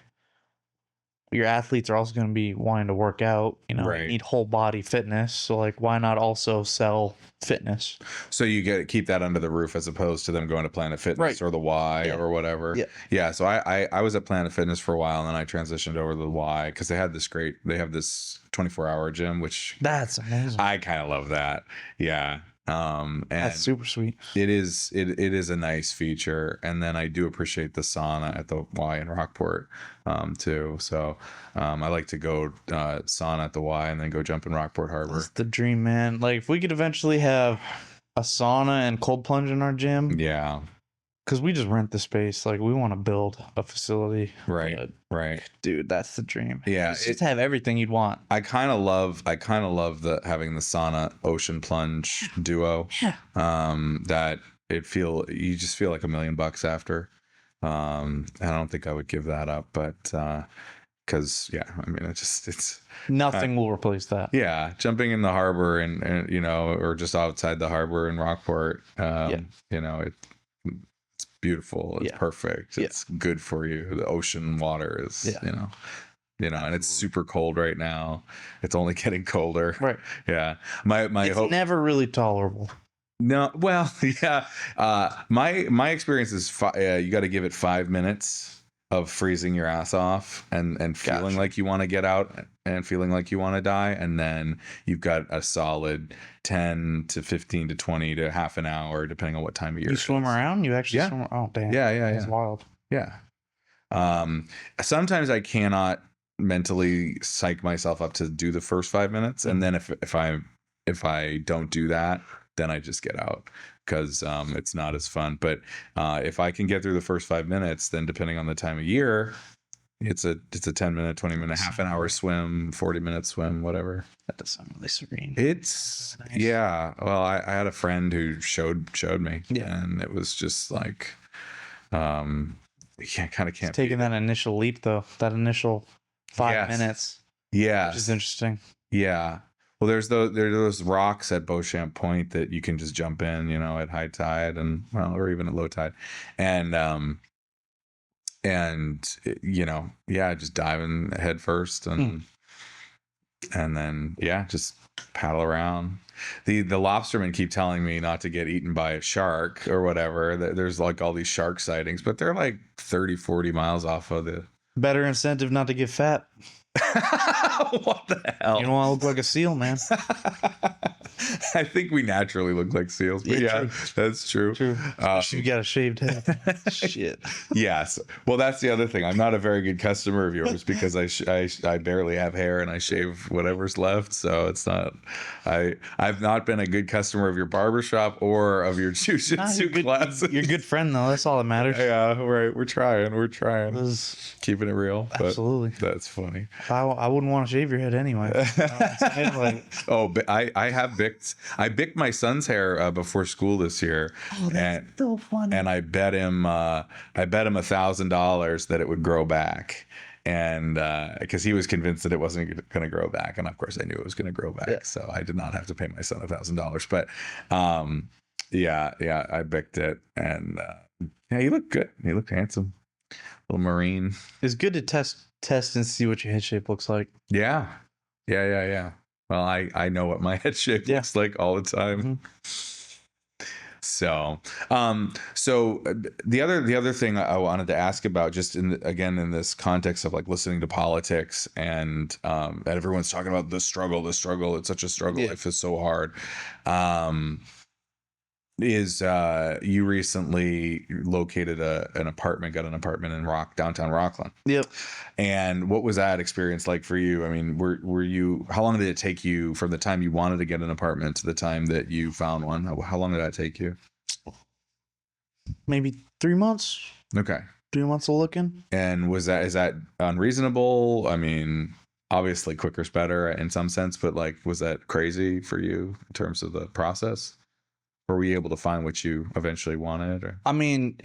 your athletes are also going to be wanting to work out, need whole body fitness. So like, why not also sell fitness? So you keep that under the roof as opposed to them going to Planet Fitness or the Y or whatever. Yeah. Yeah. So I was at Planet Fitness for a while, and then I transitioned over to the Y because they have this 24-hour gym, which that's amazing. I kind of love that. Yeah. And that's super sweet. It is a nice feature. And then I do appreciate the sauna at the Y in Rockport too. So I like to go sauna at the Y and then go jump in Rockport Harbor. That's the dream, man. Like if we could eventually have a sauna and cold plunge in our gym. Yeah. Because we just rent the space. Like we want to build a facility. Right. Right. Dude, that's the dream. Yeah. Just have everything you'd want. I kind of love having the sauna ocean plunge duo. Yeah. That you just feel like $1 million after. I don't think I would give that up, but because I mean it's nothing will replace that. Yeah, jumping in the harbor and or just outside the harbor in Rockport. It's beautiful. It's perfect. It's good for you. The ocean water is and it's super cold right now. It's only getting colder. Right. Yeah. It's never really tolerable. No, well, yeah. My experience is you got to give it 5 minutes of freezing your ass off and feeling like you want to get out and feeling like you want to die, and then you've got a solid 10 to 15 to 20 to half an hour, depending on what time of year. You swim around? You actually swim? Oh, damn. Yeah. That's wild. Yeah. Sometimes I cannot mentally psych myself up to do the first 5 minutes, and then if I don't do that, then I just get out because it's not as fun. But if I can get through the first 5 minutes, then depending on the time of year, it's a 10-minute, 20-minute, half an hour swim, 40-minute swim, whatever. That does sound really serene. It's nice. Yeah. Well, I had a friend who showed me, and it was just like, kind of can't. Taking that initial leap though, that initial 5 minutes. Yeah. Which is interesting. Yeah. Well, there's those rocks at Beauchamp Point that you can just jump in, at high tide or even at low tide, and just dive in head first and then just paddle around. The lobstermen keep telling me not to get eaten by a shark or whatever. There's like all these shark sightings, but they're like 30, 40 miles off of the. Better incentive not to get fat. What the hell? You don't want to look like a seal, man. I think we naturally look like seals, but true. That's true. True. You got a shaved head. Shit. Yes. Well, that's the other thing. I'm not a very good customer of yours because I barely have hair and I shave whatever's left. So it's not. I've not been a good customer of your barbershop or of your jiu-jitsu classes. You're a good friend though. That's all that matters. Yeah. Right. We're trying. Keeping it real. Absolutely. That's funny. I wouldn't want to shave your head anyway. But I have bicked. I bicked my son's hair before school this year. Oh, that's so funny. And I bet him $1,000 that it would grow back, and because he was convinced that it wasn't going to grow back, and of course I knew it was going to grow back, so I did not have to pay my son $1,000. But I bicked it, and he looked good. He looked handsome, little Marine. It's good to test and see what your head shape looks like. Yeah. Well, I know what my head shape looks like all the time. Mm-hmm. So the other thing I wanted to ask about, just in this context of like listening to politics and everyone's talking about the struggle. It's such a struggle. Life is so hard. Is you recently located got an apartment in downtown Rockland. Yep. And what was that experience like for you? I mean, how long did it take you from the time you wanted to get an apartment to the time that you found one? How long did that take you? Maybe 3 months. Okay. 3 months of looking. And is that unreasonable? I mean, obviously quicker's better in some sense, but like, was that crazy for you in terms of the process? Or were you able to find what you eventually wanted? Or? I mean,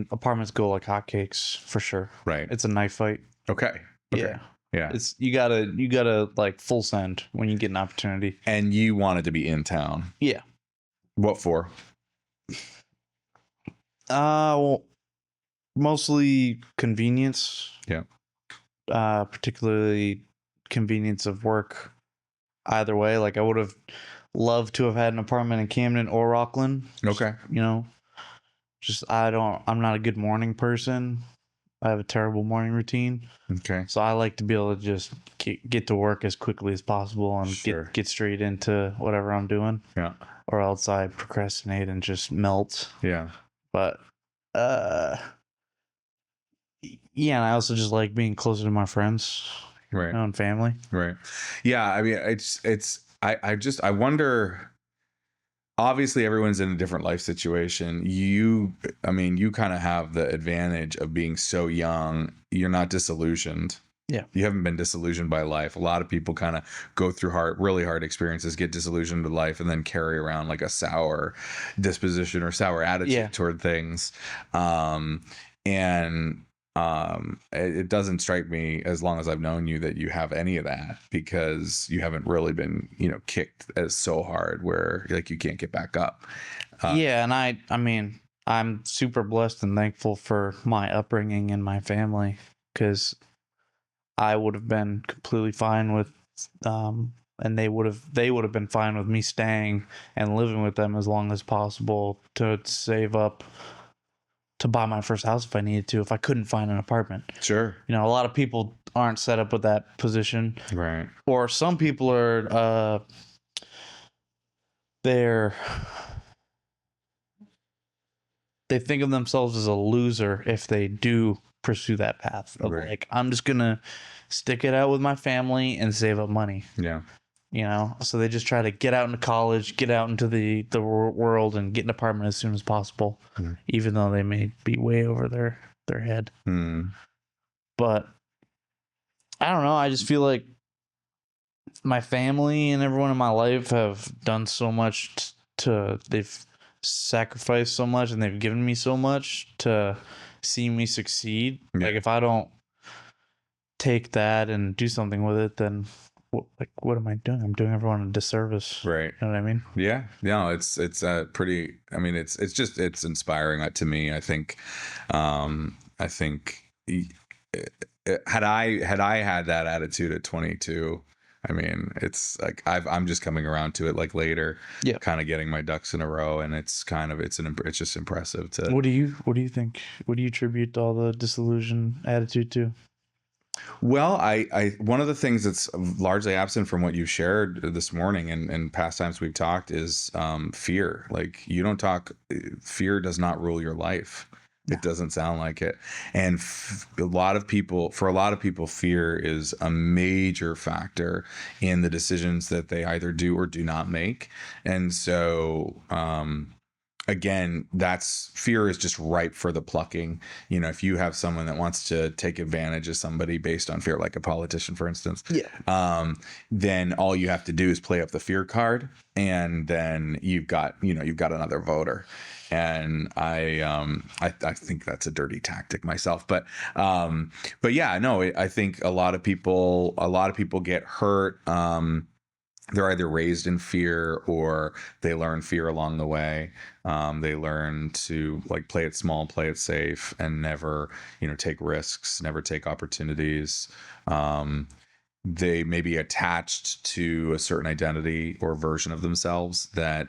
apartments go like hotcakes for sure. Right. It's a knife fight. Okay. Yeah. Yeah. You gotta like full send when you get an opportunity. And you wanted to be in town. Yeah. What for? Well, mostly convenience. Yeah. Particularly convenience of work. Either way, like I would have loved to have had an apartment in Camden or Rockland. Okay. I'm not a good morning person. I have a terrible morning routine. Okay. So I like to be able to just get to work as quickly as possible and get straight into whatever I'm doing. Yeah. Or else I procrastinate and just melt. Yeah. But yeah, and I also just like being closer to my friends, right, and family. Right. Yeah. I mean, I wonder. Obviously, everyone's in a different life situation. You kind of have the advantage of being so young. You're not disillusioned. Yeah. You haven't been disillusioned by life. A lot of people kind of go through really hard experiences, get disillusioned with life, and then carry around like a sour disposition or sour attitude toward things. It doesn't strike me, as long as I've known you, that you have any of that, because you haven't really been, kicked as so hard where like you can't get back up. Yeah. And I mean, I'm super blessed and thankful for my upbringing and my family, because I would have been completely fine with, and they would have been fine with me staying and living with them as long as possible to save up to buy my first house if I needed to, if I couldn't find an apartment. Sure. A lot of people aren't set up with that position. Right. Or some people are, they think of themselves as a loser if they do pursue that path of like, I'm just going to stick it out with my family and save up money. Yeah. So they just try to get out into college, get out into the world, and get an apartment as soon as possible, even though they may be way over their head. But I don't know. I just feel like my family and everyone in my life have done so much they've sacrificed so much, and they've given me so much to see me succeed. Yeah. Like, if I don't take that and do something with it, then what am I doing? I'm doing everyone a disservice. Right. You know what I mean? Yeah. No, it's pretty, I mean, it's inspiring to me. I think had I had that attitude at 22, I mean, it's like I'm just coming around to it like later, kind of getting my ducks in a row, and it's just impressive to. What do you think? What do you attribute all the disillusion attitude to? Well, I one of the things that's largely absent from what you shared this morning and past times we've talked is fear. Like, fear does not rule your life. It doesn't sound like it. And for a lot of people, fear is a major factor in the decisions that they either do or do not make. And so, again, fear is just ripe for the plucking. If you have someone that wants to take advantage of somebody based on fear, like a politician, for instance, then all you have to do is play up the fear card, and then you've got another voter. And I think that's a dirty tactic myself, but yeah, no, I think a lot of people get hurt. They're either raised in fear or they learn fear along the way. They learn to like play it small, play it safe, and never, take risks, never take opportunities. They may be attached to a certain identity or version of themselves that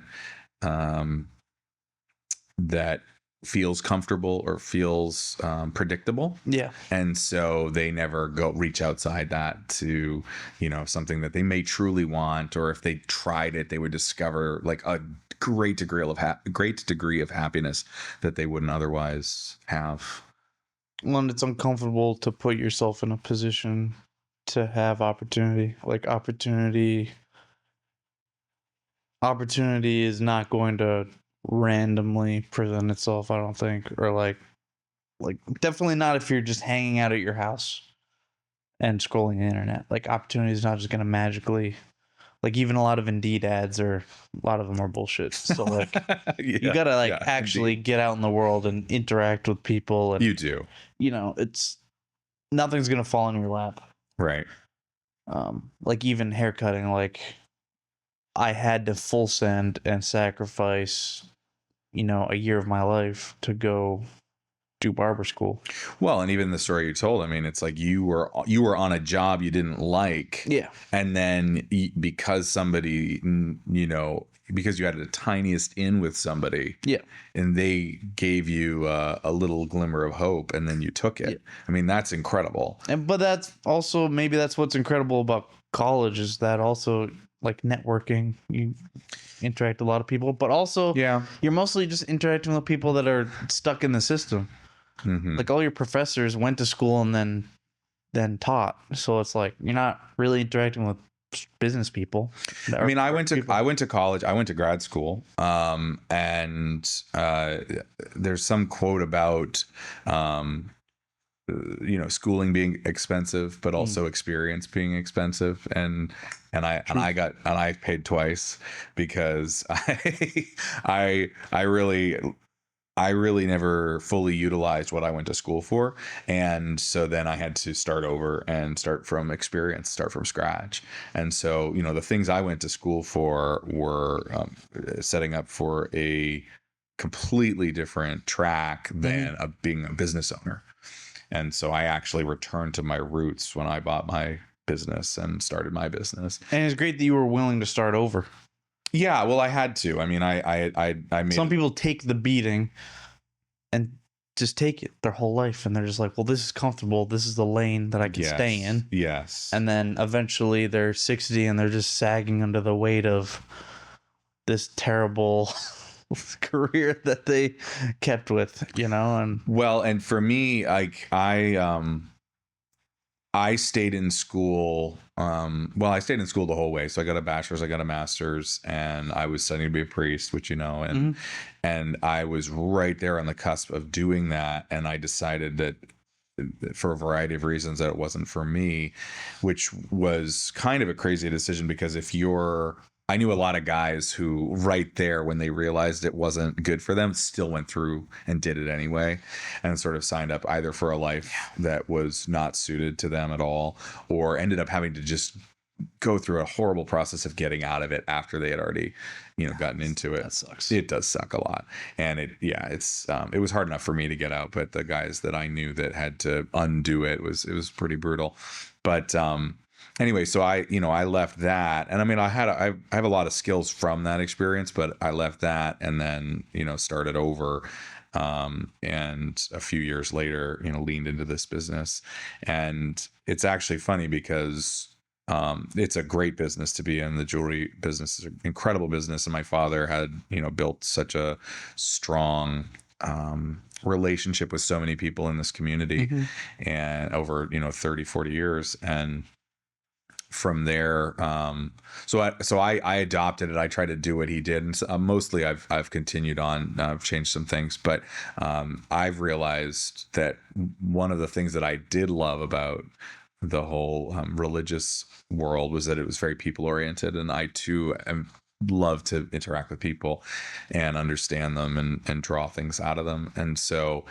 feels comfortable or feels predictable. Yeah. And so they never reach outside that to, something that they may truly want, or if they tried it, they would discover like a great degree of happiness that they wouldn't otherwise have. Well, it's uncomfortable to put yourself in a position to have opportunity. Like, opportunity is not going to randomly present itself, I don't think, or like definitely not if you're just hanging out at your house and scrolling the internet. Like, opportunity is not just gonna magically, like, even a lot of Indeed ads a lot of them are bullshit. So like, you gotta actually get out in the world and interact with people, and you do, it's nothing's gonna fall in your lap, right? Like, even haircutting, like, I had to full send and sacrifice, a year of my life to go do barber school. Well, and even the story you told, I mean, it's like you were on a job you didn't like. Yeah. And then because somebody, because you had the tiniest in with somebody, and they gave you a little glimmer of hope, and then you took it. I mean, that's incredible. But that's also, maybe that's what's incredible about college, is that also, like, networking, you interact with a lot of people, but also you're mostly just interacting with people that are stuck in the system. Like, all your professors went to school and then taught, so it's like you're not really interacting with business people. I mean, I went to college, I went to grad school, and there's some quote about schooling being expensive, but also experience being expensive, and I paid twice, because I really never fully utilized what I went to school for. And so then I had to start over and start from scratch. And so, the things I went to school for were setting up for a completely different track than being a business owner. And so I actually returned to my roots when I bought my business and started my business. And it's great that you were willing to start over. Yeah, well, I had to. I mean, I made some people take the beating and just take it their whole life, and they're just like, well, this is comfortable. This is the lane that I can stay in. Yes. And then eventually they're 60 and they're just sagging under the weight of this terrible career that they kept with, and well, and for me, like, I stayed in school. I stayed in school the whole way. So I got a bachelor's, I got a master's, and I was studying to be a priest, which and I was right there on the cusp of doing that. And I decided that, for a variety of reasons, that it wasn't for me, which was kind of a crazy decision, because I knew a lot of guys who right there, when they realized it wasn't good for them, still went through and did it anyway, and sort of signed up either for a life that was not suited to them at all, or ended up having to just go through a horrible process of getting out of it after they had already, gotten into it. That sucks. It does suck a lot. And it was hard enough for me to get out, but the guys that I knew that had to undo it was pretty brutal. But, anyway, so I left that, and I mean, I have a lot of skills from that experience, but I left that and then, started over, and a few years later, leaned into this business. And it's actually funny because, it's a great business to be in. The jewelry business is an incredible business. And my father had, built such a strong, relationship with so many people in this community, and over, 30, 40 years. And from there, so I adopted it. I tried to do what he did, and so, mostly I've continued on. I've changed some things, but I've realized that one of the things that I did love about the whole religious world was that it was very people oriented, and I too love to interact with people and understand them and draw things out of them. And so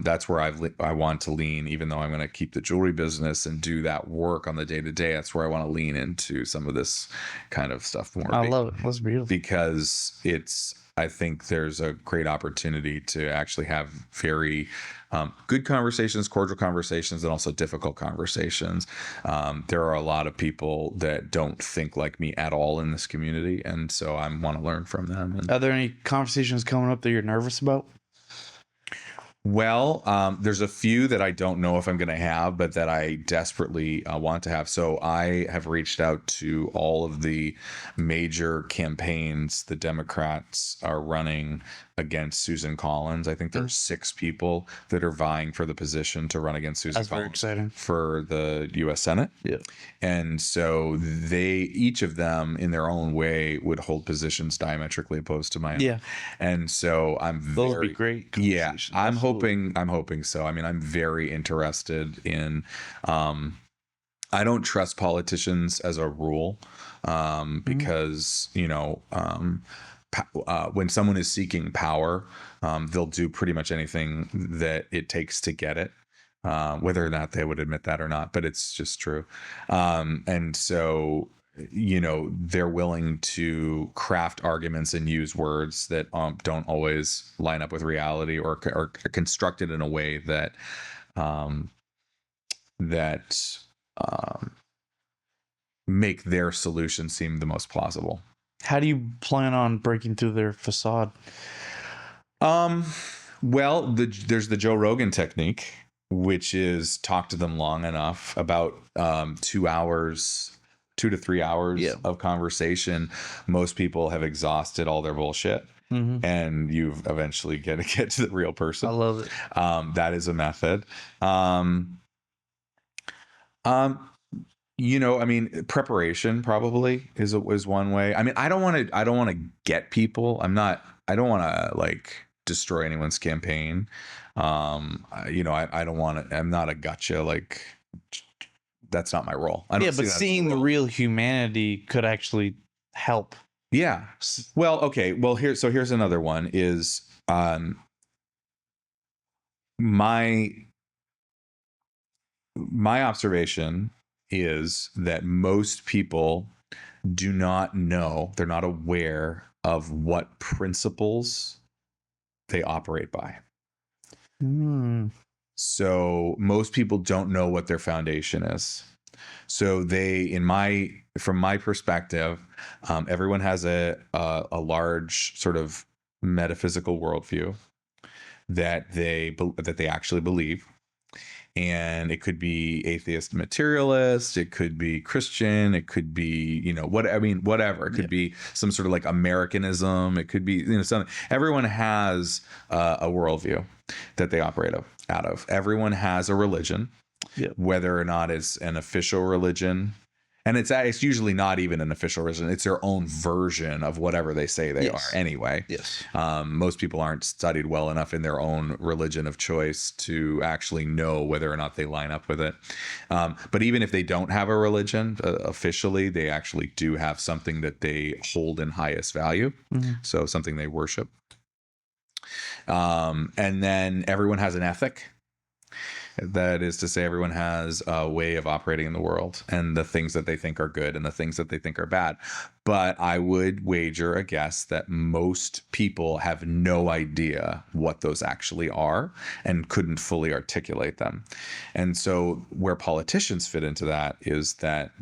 that's where I want to lean, even though I'm going to keep the jewelry business and do that work on the day to day. That's where I want to lean into some of this kind of stuff more. I love it. That's beautiful. Because I think there's a great opportunity to actually have very good conversations, cordial conversations, and also difficult conversations. There are a lot of people that don't think like me at all in this community, and so I want to learn from them. Are there any conversations coming up that you're nervous about? Well, there's a few that I don't know if I'm going to have, but that I desperately want to have. So I have reached out to all of the major campaigns the Democrats are running against Susan Collins. I think there are 6 people that are vying for the position to run against Susan Collins. That's very exciting. For the U.S. Senate. Yeah. And so each of them in their own way would hold positions diametrically opposed to mine. Yeah. And so those would be great. Yeah. I'm hoping so. I mean, I'm very interested in, I don't trust politicians as a rule, because, when someone is seeking power, they'll do pretty much anything that it takes to get it, whether or not they would admit that or not, but it's just true. And so, they're willing to craft arguments and use words that don't always line up with reality, or are constructed in a way that make their solution seem the most plausible. How do you plan on breaking through their facade? Well, there's the Joe Rogan technique, which is talk to them long enough, about 2 hours, 2 to 3 hours of conversation. Most people have exhausted all their bullshit. And you eventually get to the real person. I love it. That is a method. You know, I mean, preparation probably is one way. I mean, I don't want to get people. I don't want to like destroy anyone's campaign. You know, I don't want to. I'm not a gotcha. Like, that's not my role. But seeing the real humanity could actually help. Yeah. Well, okay. Well, here's another one is my observation is that most people do not know, they're not aware of what principles they operate by. So most people don't know what their foundation is. So from my perspective, everyone has a large sort of metaphysical worldview that they actually believe. And it could be atheist materialist, it could be Christian, it could be, you know, whatever. It could be some sort of like Americanism. It could be, you know, something. Everyone has a worldview that they operate out of. Everyone has a religion, whether or not it's an official religion. And it's usually not even an official religion. It's their own version of whatever they say they are anyway. Yes. Most people aren't studied well enough in their own religion of choice to actually know whether or not they line up with it. But even if they don't have a religion officially, they actually do have something that they hold in highest value. So something they worship. And then everyone has an ethic. That is to say, everyone has a way of operating in the world and the things that they think are good and the things that they think are bad. But I would wager a guess that most people have no idea what those actually are and couldn't fully articulate them. And so where politicians fit into that is that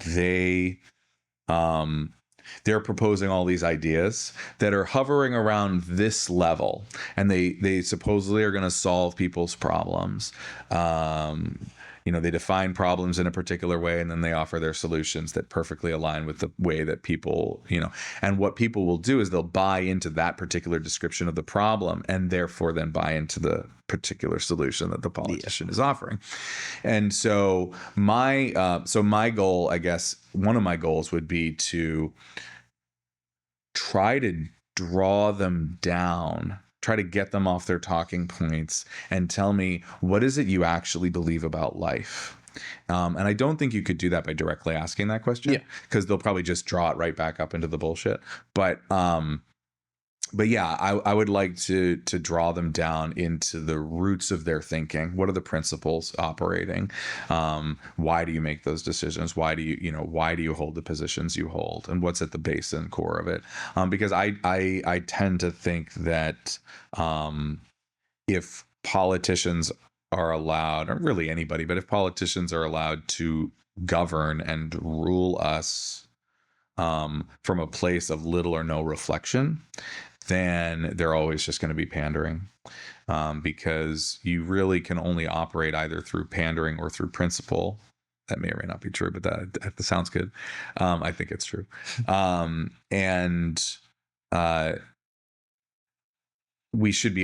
they're proposing all these ideas that are hovering around this level, and they supposedly are going to solve people's problems. You know, they define problems in a particular way, and then they offer their solutions that perfectly align with the way that people, you know, and what people will do is they'll buy into that particular description of the problem, and therefore then buy into the particular solution that the politician is offering. And so my goal, I guess, one of my goals would be to try to draw them down, try to get them off their talking points and tell me, what is it you actually believe about life? And I don't think you could do that by directly asking that question, because they'll probably just draw it right back up into the bullshit. But yeah, I would like to draw them down into the roots of their thinking. What are the principles operating? Why do you make those decisions? Why do you hold the positions you hold? And what's at the base and core of it? Because I tend to think that if politicians are allowed, or really anybody, but if politicians are allowed to govern and rule us from a place of little or no reflection, then they're always just going to be pandering, because you really can only operate either through pandering or through principle. That may or may not be true, but that sounds good. I think it's true. We should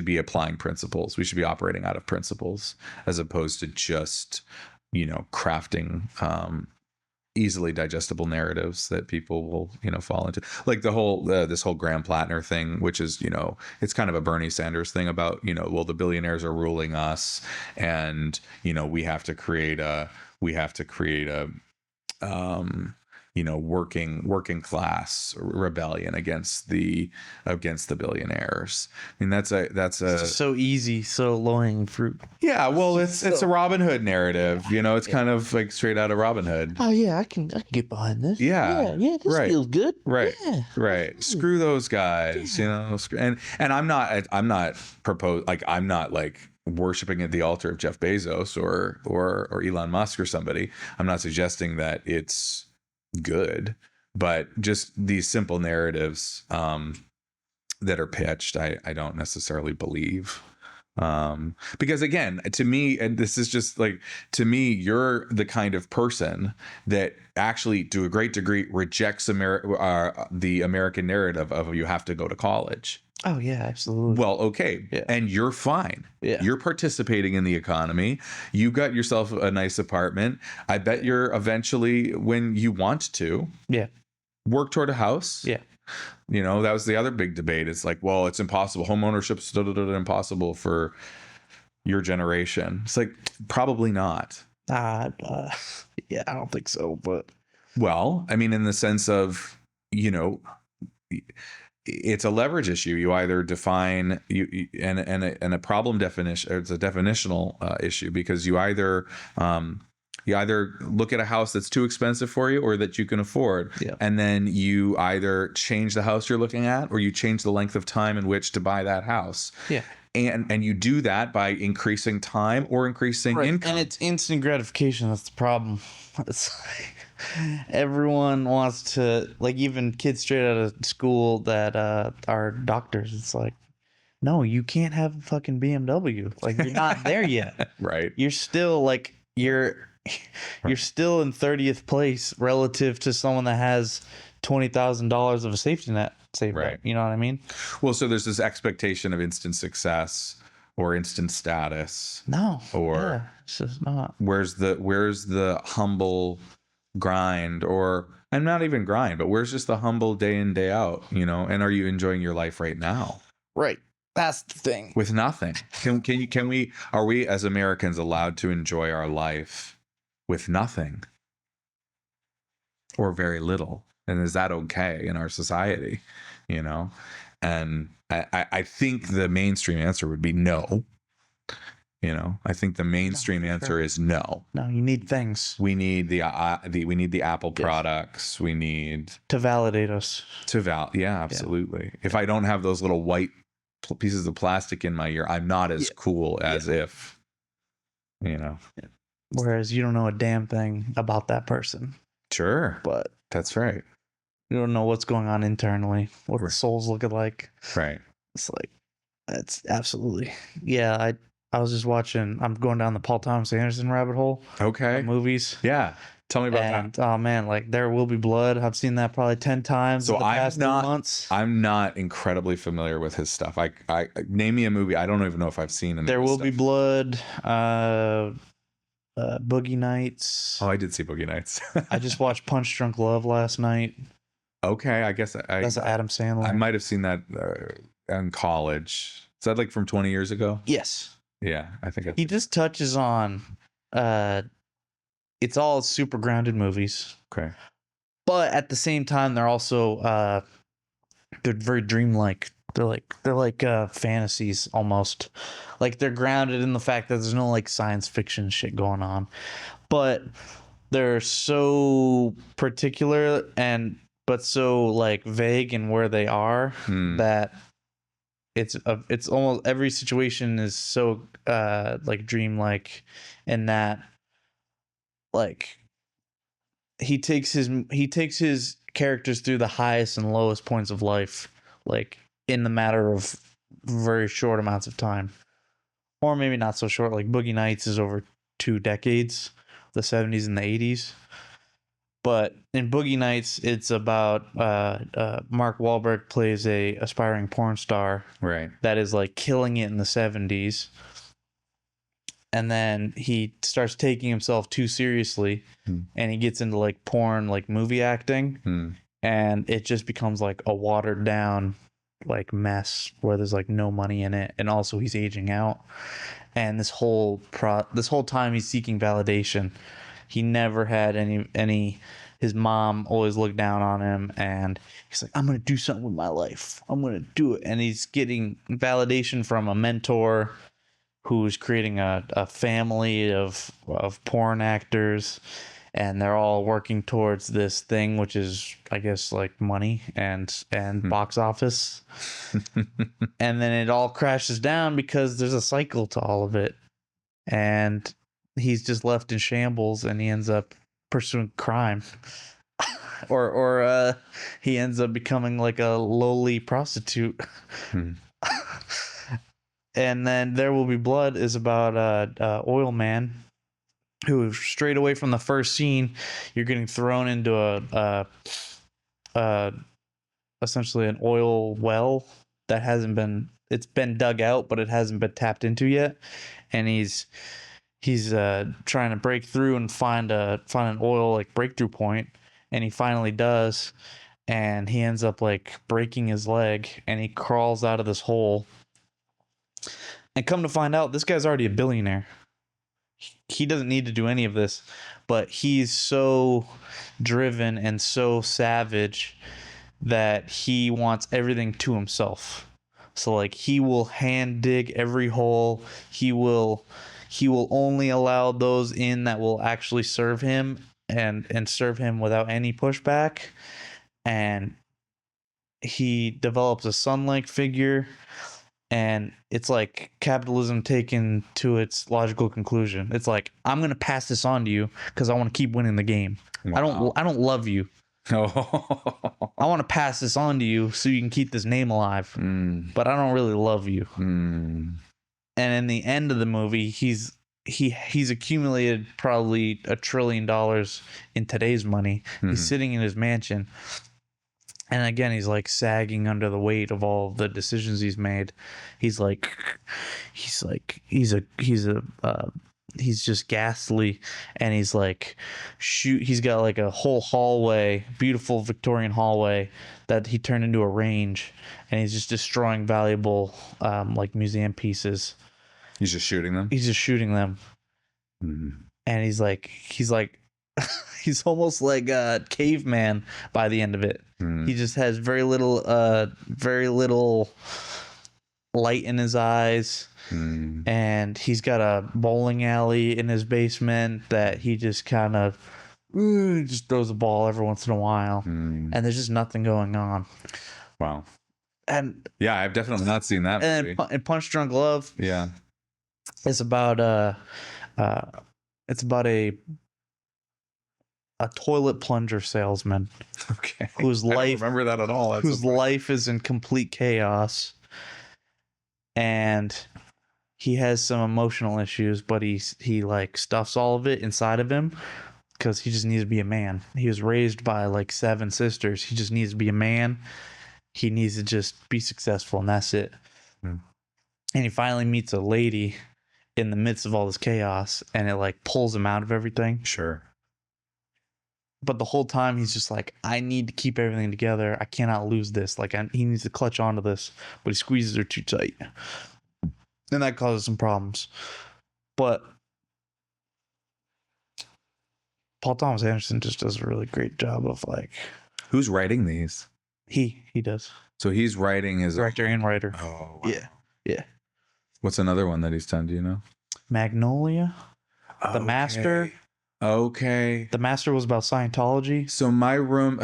be applying principles. We should be operating out of principles, as opposed to just, you know, crafting easily digestible narratives that people will, you know, fall into, like the whole this whole Graham Plattner thing, which is, you know, it's kind of a Bernie Sanders thing about, you know, well, the billionaires are ruling us, and, you know, we have to create a you know, working class rebellion against the billionaires. I mean, that's it's so easy, so low-hanging fruit. Yeah, well, it's a Robin Hood narrative, you know. It's kind of like straight out of Robin Hood. Oh yeah, I can get behind this. Yeah, this feels good. Right, yeah. right. Screw those guys, you know. And I'm not worshiping at the altar of Jeff Bezos or Elon Musk or somebody. I'm not suggesting that it's good, But just these simple narratives that are pitched, I don't necessarily believe. Because again, to me, and this is just like, to me, you're the kind of person that actually, to a great degree, rejects the American narrative of you have to go to college. Oh yeah, absolutely. Well, okay. Yeah. And you're fine. Yeah. You're participating in the economy. You got yourself a nice apartment. I bet you're eventually, when you want to, work toward a house. Yeah. You know, that was the other big debate. It's like, well, it's impossible. Home ownership's impossible for your generation. It's like, probably not. Yeah, I don't think so. But well, I mean, in the sense of, you know, it's a leverage issue. You either define and a problem definition, or it's a definitional issue, because you either look at a house that's too expensive for you or that you can afford. Yeah. And then you either change the house you're looking at, or you change the length of time in which to buy that house. Yeah. And you do that by increasing time or increasing income. And it's instant gratification. That's the problem. It's like everyone wants to, like, even kids straight out of school that are doctors. It's like, no, you can't have a fucking BMW. Like, you're not there yet. Right. You're still like, you're still in 30th place relative to someone that has $20,000 of a safety net saved up. You know what I mean? Well, so there's this expectation of instant success or instant status. No. Or it's just not. Where's the humble grind, or and not even grind, but where's just the humble day in, day out, you know? And are you enjoying your life right now? Right. That's the thing. With nothing. Are we as Americans allowed to enjoy our life with nothing or very little? And is that okay in our society? You know? And I think the mainstream answer would be no. You know, I think the mainstream answer is no. No, you need things. We need the Apple products. We need to validate us. Yeah, absolutely. Yeah. If I don't have those little white pieces of plastic in my ear, I'm not as cool as if, you know. Yeah. Whereas you don't know a damn thing about that person. Sure. But that's right. You don't know what's going on internally, what the soul's looking like. Right. It's like, that's absolutely. Yeah, I was just watching, I'm going down the Paul Thomas Anderson rabbit hole. Okay. Movies. Yeah. Tell me about that. Oh man, like There Will Be Blood. I've seen that probably 10 times in the past 2 months. I'm not incredibly familiar with his stuff. I name me a movie. I don't even know if I've seen it. There Will Be Blood, Boogie Nights. Oh, I did see Boogie Nights. I just watched Punch Drunk Love last night. Okay, I guess that's Adam Sandler. I might have seen that in college. Is that like from 20 years ago? Yes. Yeah, I think he just touches on it's all super grounded movies. Okay. But at the same time, they're also they're very dreamlike. They're like fantasies almost. Like they're grounded in the fact that there's no like science fiction shit going on. But they're so particular but so like vague in where they are that it's almost every situation is so like dreamlike, in that like he takes his characters through the highest and lowest points of life, like in the matter of very short amounts of time, or maybe not so short. Like Boogie Nights is over 2 decades, the 70s and the 80s. But in Boogie Nights, it's about Mark Wahlberg plays a aspiring porn star, right? That is like killing it in the 70s, and then he starts taking himself too seriously, and he gets into like porn, like movie acting, and it just becomes like a watered down like mess where there's like no money in it, and also he's aging out, and this whole time he's seeking validation. He never had any. His mom always looked down on him, and he's like, I'm going to do something with my life. I'm going to do it. And he's getting validation from a mentor who's creating a family of porn actors, and they're all working towards this thing, which is, I guess, like money and box office. And then it all crashes down because there's a cycle to all of it. And he's just left in shambles, and he ends up pursuing crime. or he ends up becoming like a lowly prostitute. And then There Will Be Blood is about oil man who, straight away from the first scene, you're getting thrown into a essentially an oil well that it's been dug out, but it hasn't been tapped into yet, and he's trying to break through and find an oil like breakthrough point, and he finally does, and he ends up like breaking his leg, and he crawls out of this hole, and come to find out, this guy's already a billionaire. He doesn't need to do any of this, but he's so driven and so savage that he wants everything to himself. So like he will hand dig every hole. He will only allow those in that will actually serve him and serve him without any pushback. And he develops a son-like figure, and it's like capitalism taken to its logical conclusion. It's like, I'm going to pass this on to you because I want to keep winning the game. Wow. I don't love you. I want to pass this on to you so you can keep this name alive, but I don't really love you. And in the end of the movie, he's accumulated probably $1 trillion in today's money. He's sitting in his mansion, and again, he's like sagging under the weight of all the decisions he's made. He's just ghastly, and he's like, he's got like a whole hallway, beautiful Victorian hallway that he turned into a range, and he's just destroying valuable like museum pieces. He's just shooting them. And he's like he's almost like a caveman by the end of it. He just has very little light in his eyes. And he's got a bowling alley in his basement that he just kind of just throws a ball every once in a while, and there's just nothing going on. Wow. And yeah, I've definitely not seen that movie. And Punch Drunk Love, yeah, it's about a toilet plunger salesman. Okay. Whose life, I don't remember that at all. Whose life is in complete chaos, and he has some emotional issues, but he like stuffs all of it inside of him because he just needs to be a man. He was raised by like 7 sisters. He just needs to be a man. He needs to just be successful, and that's it. And he finally meets a lady in the midst of all this chaos, and it like pulls him out of everything. Sure. But the whole time he's just like, I need to keep everything together. I cannot lose this. Like he needs to clutch onto this, but he squeezes her too tight. And that causes some problems. But Paul Thomas Anderson just does a really great job of like... Who's writing these? He does. So he's writing his... Director and writer. Oh, wow. Yeah. What's another one that he's done? Do you know? Magnolia. Okay. The Master. Okay. The Master was about Scientology. So my roommate,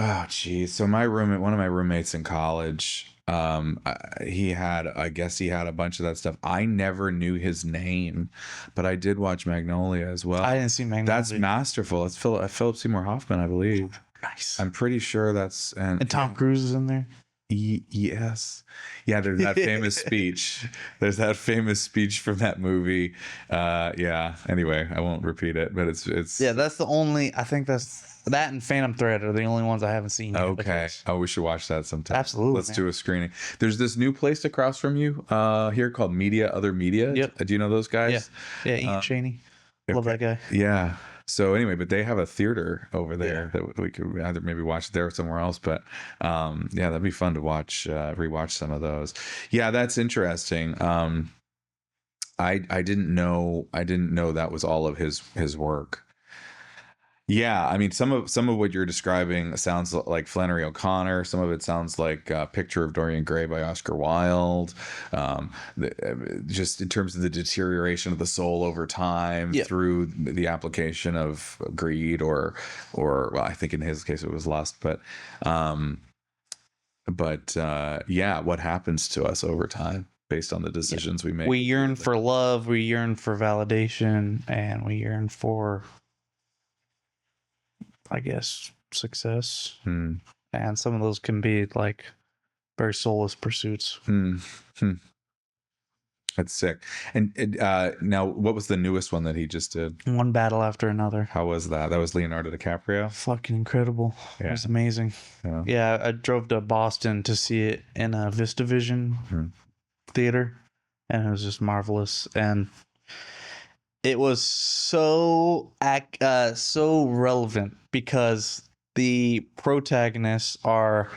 one of my roommates in college, he had a bunch of that stuff. I never knew his name, but I did watch Magnolia as well. I didn't see Magnolia. That's masterful. It's Philip Seymour Hoffman, I believe. Nice. I'm pretty sure that's... And Tom Cruise is in there. Yes. Yeah, there's that famous speech. There's that famous speech from that movie. Yeah. Anyway, I won't repeat it, but it's yeah, that's the only... I think that and Phantom Thread are the only ones I haven't seen yet. Okay. Oh, we should watch that sometime. Absolutely. Let's do a screening. There's this new place across from you here called Other Media. Yep. Do you know those guys? Yeah, Ian Chaney. Love that guy. Yeah. So anyway, but they have a theater over there that we could either maybe watch there or somewhere else. But yeah, that'd be fun to rewatch some of those. Yeah, that's interesting. I didn't know that was all of his work. Yeah, I mean, some of what you're describing sounds like Flannery O'Connor. Some of it sounds like Picture of Dorian Gray by Oscar Wilde. Just in terms of the deterioration of the soul over time through the application of greed or well, I think in his case it was lust, but yeah, what happens to us over time based on the decisions we make. We yearn for love, we yearn for validation, and we yearn for, I guess, success, and some of those can be like very soulless pursuits. That's sick. And now, what was the newest one that he just did? One Battle After Another. How was that? That was Leonardo DiCaprio. Fucking incredible. Yeah. It was amazing. Yeah, I drove to Boston to see it in a VistaVision theater, and it was just marvelous. And it was so relevant because the protagonists are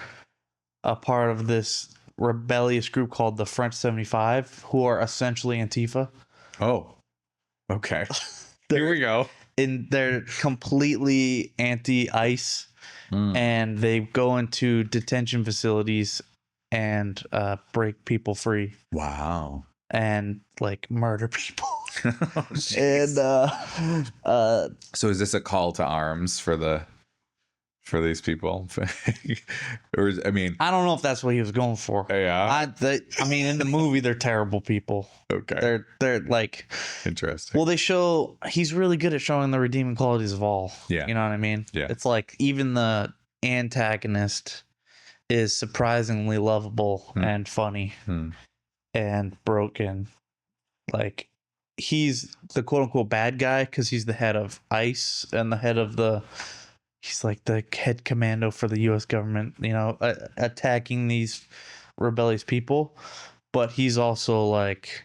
a part of this rebellious group called the French 75, who are essentially Antifa. Oh, okay. Here we go. They're completely anti-ICE, and they go into detention facilities and break people free. Wow. And like murder people. And so is this a call to arms for these people? Or I mean, I don't know if that's what he was going for. Yeah. I mean, in the movie, they're terrible people. Okay. They're like interesting. Well, he's really good at showing the redeeming qualities of all. Yeah. You know what I mean? Yeah. It's like even the antagonist is surprisingly lovable and funny and broken. Like he's the quote unquote bad guy because he's the head of ICE and the head of he's like the head commando for the U.S. government, you know, attacking these rebellious people. But he's also like,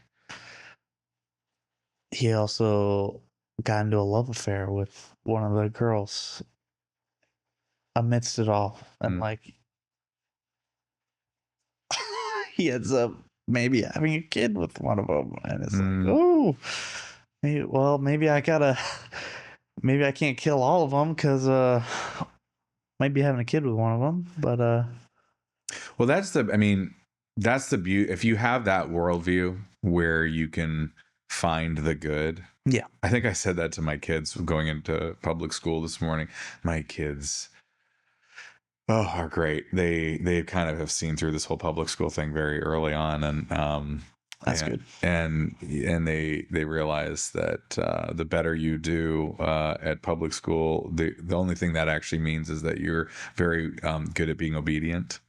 he also got into a love affair with one of the girls amidst it all. And like, he ends up maybe having a kid with one of them. And it's like, oh, maybe I gotta... Maybe I can't kill all of them because might be having a kid with one of them. But well, that's the beauty. If you have that worldview where you can find the good. Yeah. I think I said that to my kids going into public school this morning. My kids are great. They kind of have seen through this whole public school thing very early on, and that's good. And they realize that the better you do at public school, the only thing that actually means is that you're very good at being obedient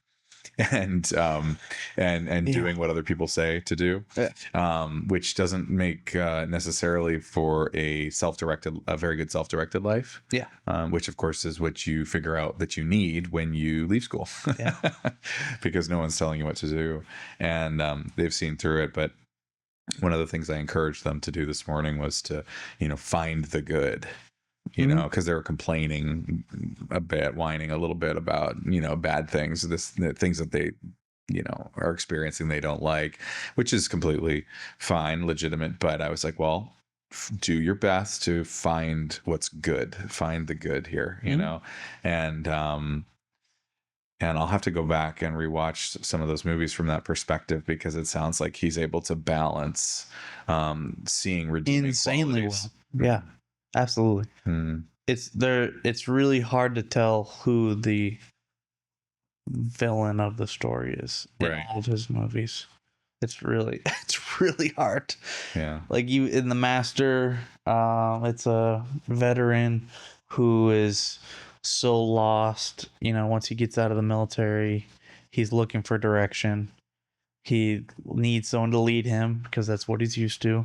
and doing what other people say to do, which doesn't make necessarily for a very good self-directed life. Yeah. Which of course is what you figure out that you need when you leave school. Yeah. Because no one's telling you what to do, and they've seen through it. But one of the things I encouraged them to do this morning was to, find the good. Because they were complaining a bit, whining a little bit about, bad things, things that they, are experiencing they don't like, which is completely fine, legitimate. But I was like, well, do your best to find what's good, find the good here, and I'll have to go back and rewatch some of those movies from that perspective, because it sounds like he's able to balance seeing redeeming insanely qualities. Well. Yeah. Absolutely. It's really hard to tell who the villain of the story is in all of his movies. It's really hard. Yeah. Like in The Master, it's a veteran who is so lost, once he gets out of the military, he's looking for direction. He needs someone to lead him because that's what he's used to.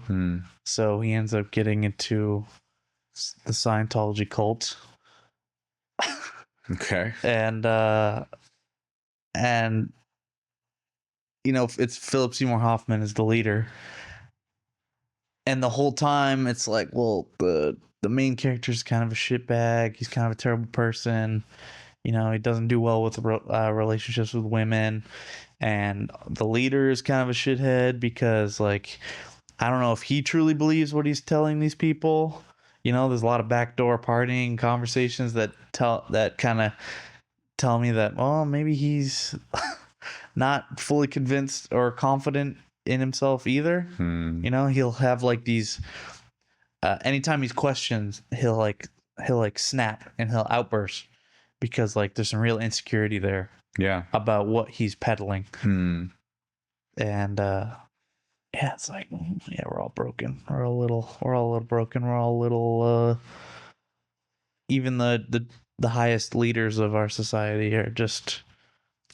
So he ends up getting into the Scientology cult. Okay. And it's Philip Seymour Hoffman is the leader. And the whole time it's like, well, the main character is kind of a shitbag. He's kind of a terrible person. He doesn't do well with relationships with women. And the leader is kind of a shithead because, like, I don't know if he truly believes what he's telling these people. There's a lot of backdoor partying conversations that kind of tell me that, well, maybe he's not fully convinced or confident in himself either. He'll have like these, anytime he's questioned, he'll snap and he'll outburst because like there's some real insecurity there. Yeah. About what he's peddling. And yeah, it's like, yeah, we're all broken. We're all a little broken. We're all a little even the the highest leaders of our society are just,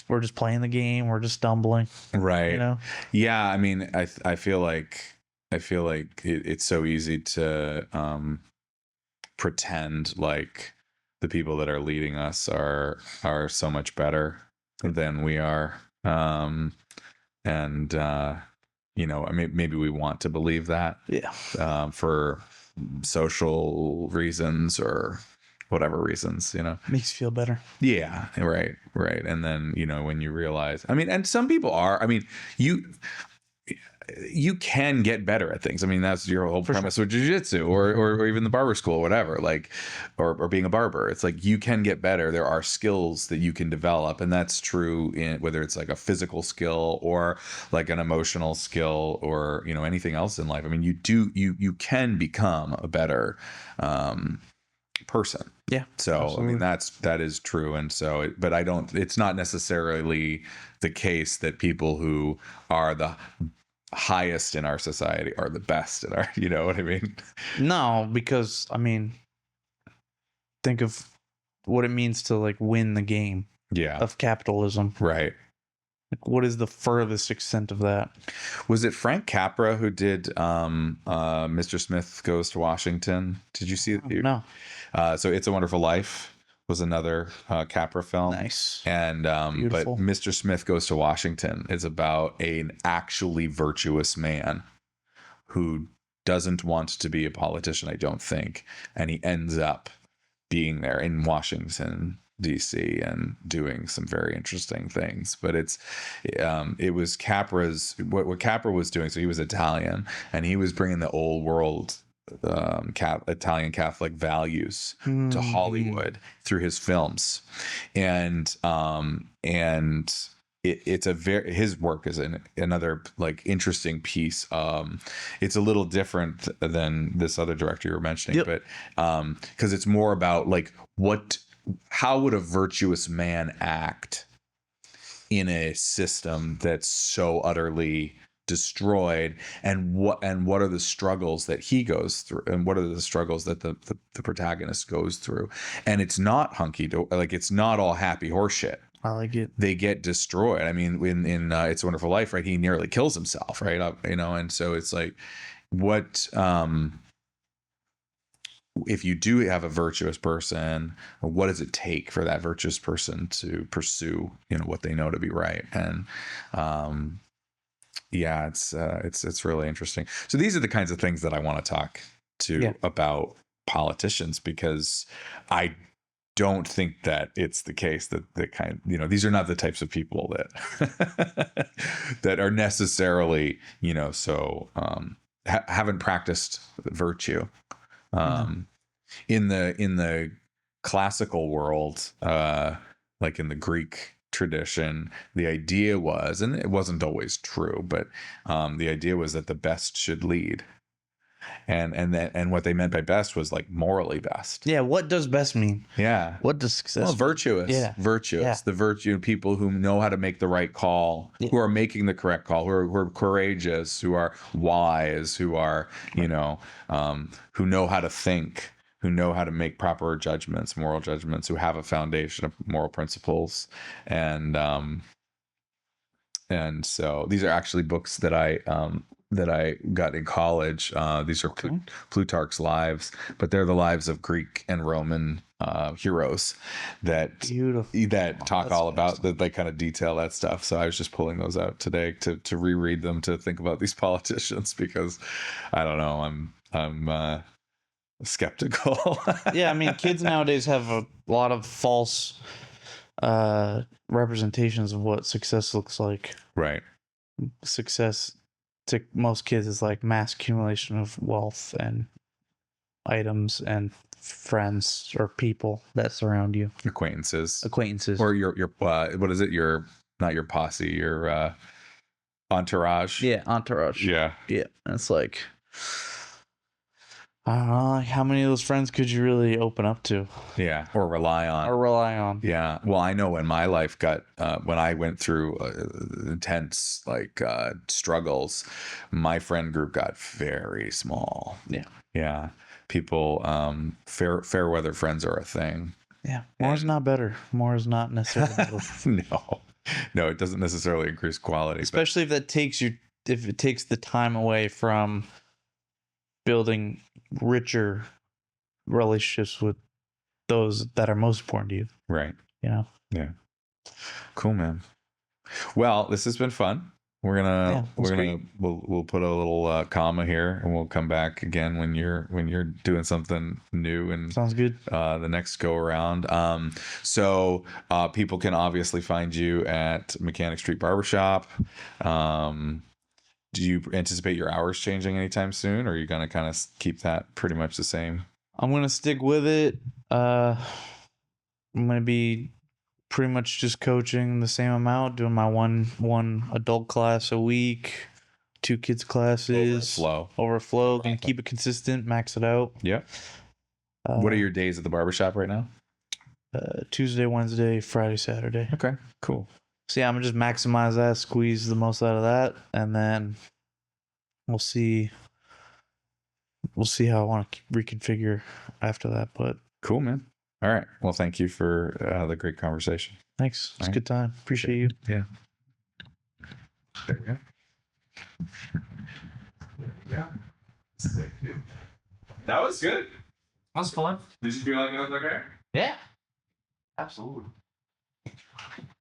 we're just playing the game, we're just stumbling. Right. You know? Yeah, I mean, I feel like it's so easy to pretend like the people that are leading us are so much better than we are. And you know, I mean, maybe we want to believe that. Yeah. For social reasons or whatever reasons, you know. Makes you feel better. Yeah, right. And then, you know, when you realize, I mean, and some people are, I mean, you can get better at things. I mean, that's your whole premise with jiu-jitsu or even the barber school, whatever, like, or being a barber. It's like, you can get better. There are skills that you can develop. And that's true in whether it's like a physical skill or like an emotional skill or, you know, anything else in life. I mean, you can become a better, person. Yeah. So absolutely. I mean that is true, and so but it's not necessarily the case that people who are the highest in our society are the best in our, you know what I mean? No, because I mean, think of what it means to like win the game. Yeah. Of capitalism. Right. Like, what is the furthest extent of that? Was it Frank Capra who did Mr. Smith Goes to Washington? Did you see it? No. So It's a Wonderful Life was another Capra film. Nice. And but Mr. Smith Goes to Washington is about an actually virtuous man who doesn't want to be a politician, I don't think, and he ends up being there in Washington DC and doing some very interesting things. But it was Capra's what Capra was doing. So he was Italian and he was bringing the old world Italian Catholic values to Hollywood through his films, and it's a very, his work is another like interesting piece. It's a little different than this other director you were mentioning, but because it's more about like how would a virtuous man act in a system that's so utterly destroyed, and what are the struggles that he goes through, and what are the struggles that the protagonist goes through. And it's not like it's not all happy horseshit. I like it. They get destroyed. I mean, in It's a Wonderful Life, right, he nearly kills himself, right? You know, and so it's like, what if you do have a virtuous person, what does it take for that virtuous person to pursue, you know, what they know to be right? And yeah, it's really interesting. So these are the kinds of things that I want to talk about politicians, because I don't think that it's the case that you know, these are not the types of people that that are necessarily, you know, so haven't practiced virtue. In the classical world, like in the Greek tradition, the idea was, and it wasn't always true, but the idea was that the best should lead. And what they meant by best was like morally best. Yeah. What does best mean? Yeah. What does success? Well, virtuous. Yeah. Virtuous. Yeah. The virtue people who know how to make the right call, who are making the correct call, who are courageous, who are wise, who are, you know, who know how to think, who know how to make proper judgments, moral judgments, who have a foundation of moral principles. And so these are actually books that I got in college. These are Plutarch's lives, but they're the lives of Greek and Roman heroes that talk all about that. They kind of detail that stuff. So I was just pulling those out today to reread them, to think about these politicians, because I don't know, I'm skeptical. Yeah, I mean, kids nowadays have a lot of false representations of what success looks like. Right. Success to most kids is like mass accumulation of wealth and items and friends or people that surround you. Acquaintances. Or your what is it? Not your posse, your entourage. Yeah, entourage. Yeah. Yeah. It's like, I don't know, like, how many of those friends could you really open up to? Yeah, or rely on. Yeah. Well, I know when my life got, when I went through intense like struggles, my friend group got very small. Yeah. Yeah. People, fair weather friends are a thing. Yeah, more is not better. More is not necessarily better. No, it doesn't necessarily increase quality. Especially if it takes the time away from building richer relationships with those that are most important to you. Right. Yeah. Cool, man. Well, this has been fun. We'll put a little comma here, and we'll come back again when you're doing something new, and sounds good. The next go around. So people can obviously find you at Mechanic Street Barbershop. Do you anticipate your hours changing anytime soon, or are you gonna kind of keep that pretty much the same? I'm gonna stick with it. I'm gonna be pretty much just coaching the same amount, doing my one adult class a week, 2 kids classes, overflow, and keep it consistent, max it out. Yeah. What are your days at the barbershop right now? Tuesday, Wednesday, Friday, Saturday. Okay, cool. So yeah, I'm gonna just maximize that, squeeze the most out of that, and then we'll see how I want to reconfigure after that. But cool, man. All right. Well, thank you for the great conversation. Thanks. It's a good time. Appreciate you. Yeah. There we go. Yeah. Sick, dude. That was good. That was fun. Did you feel like it was okay? Yeah. Absolutely.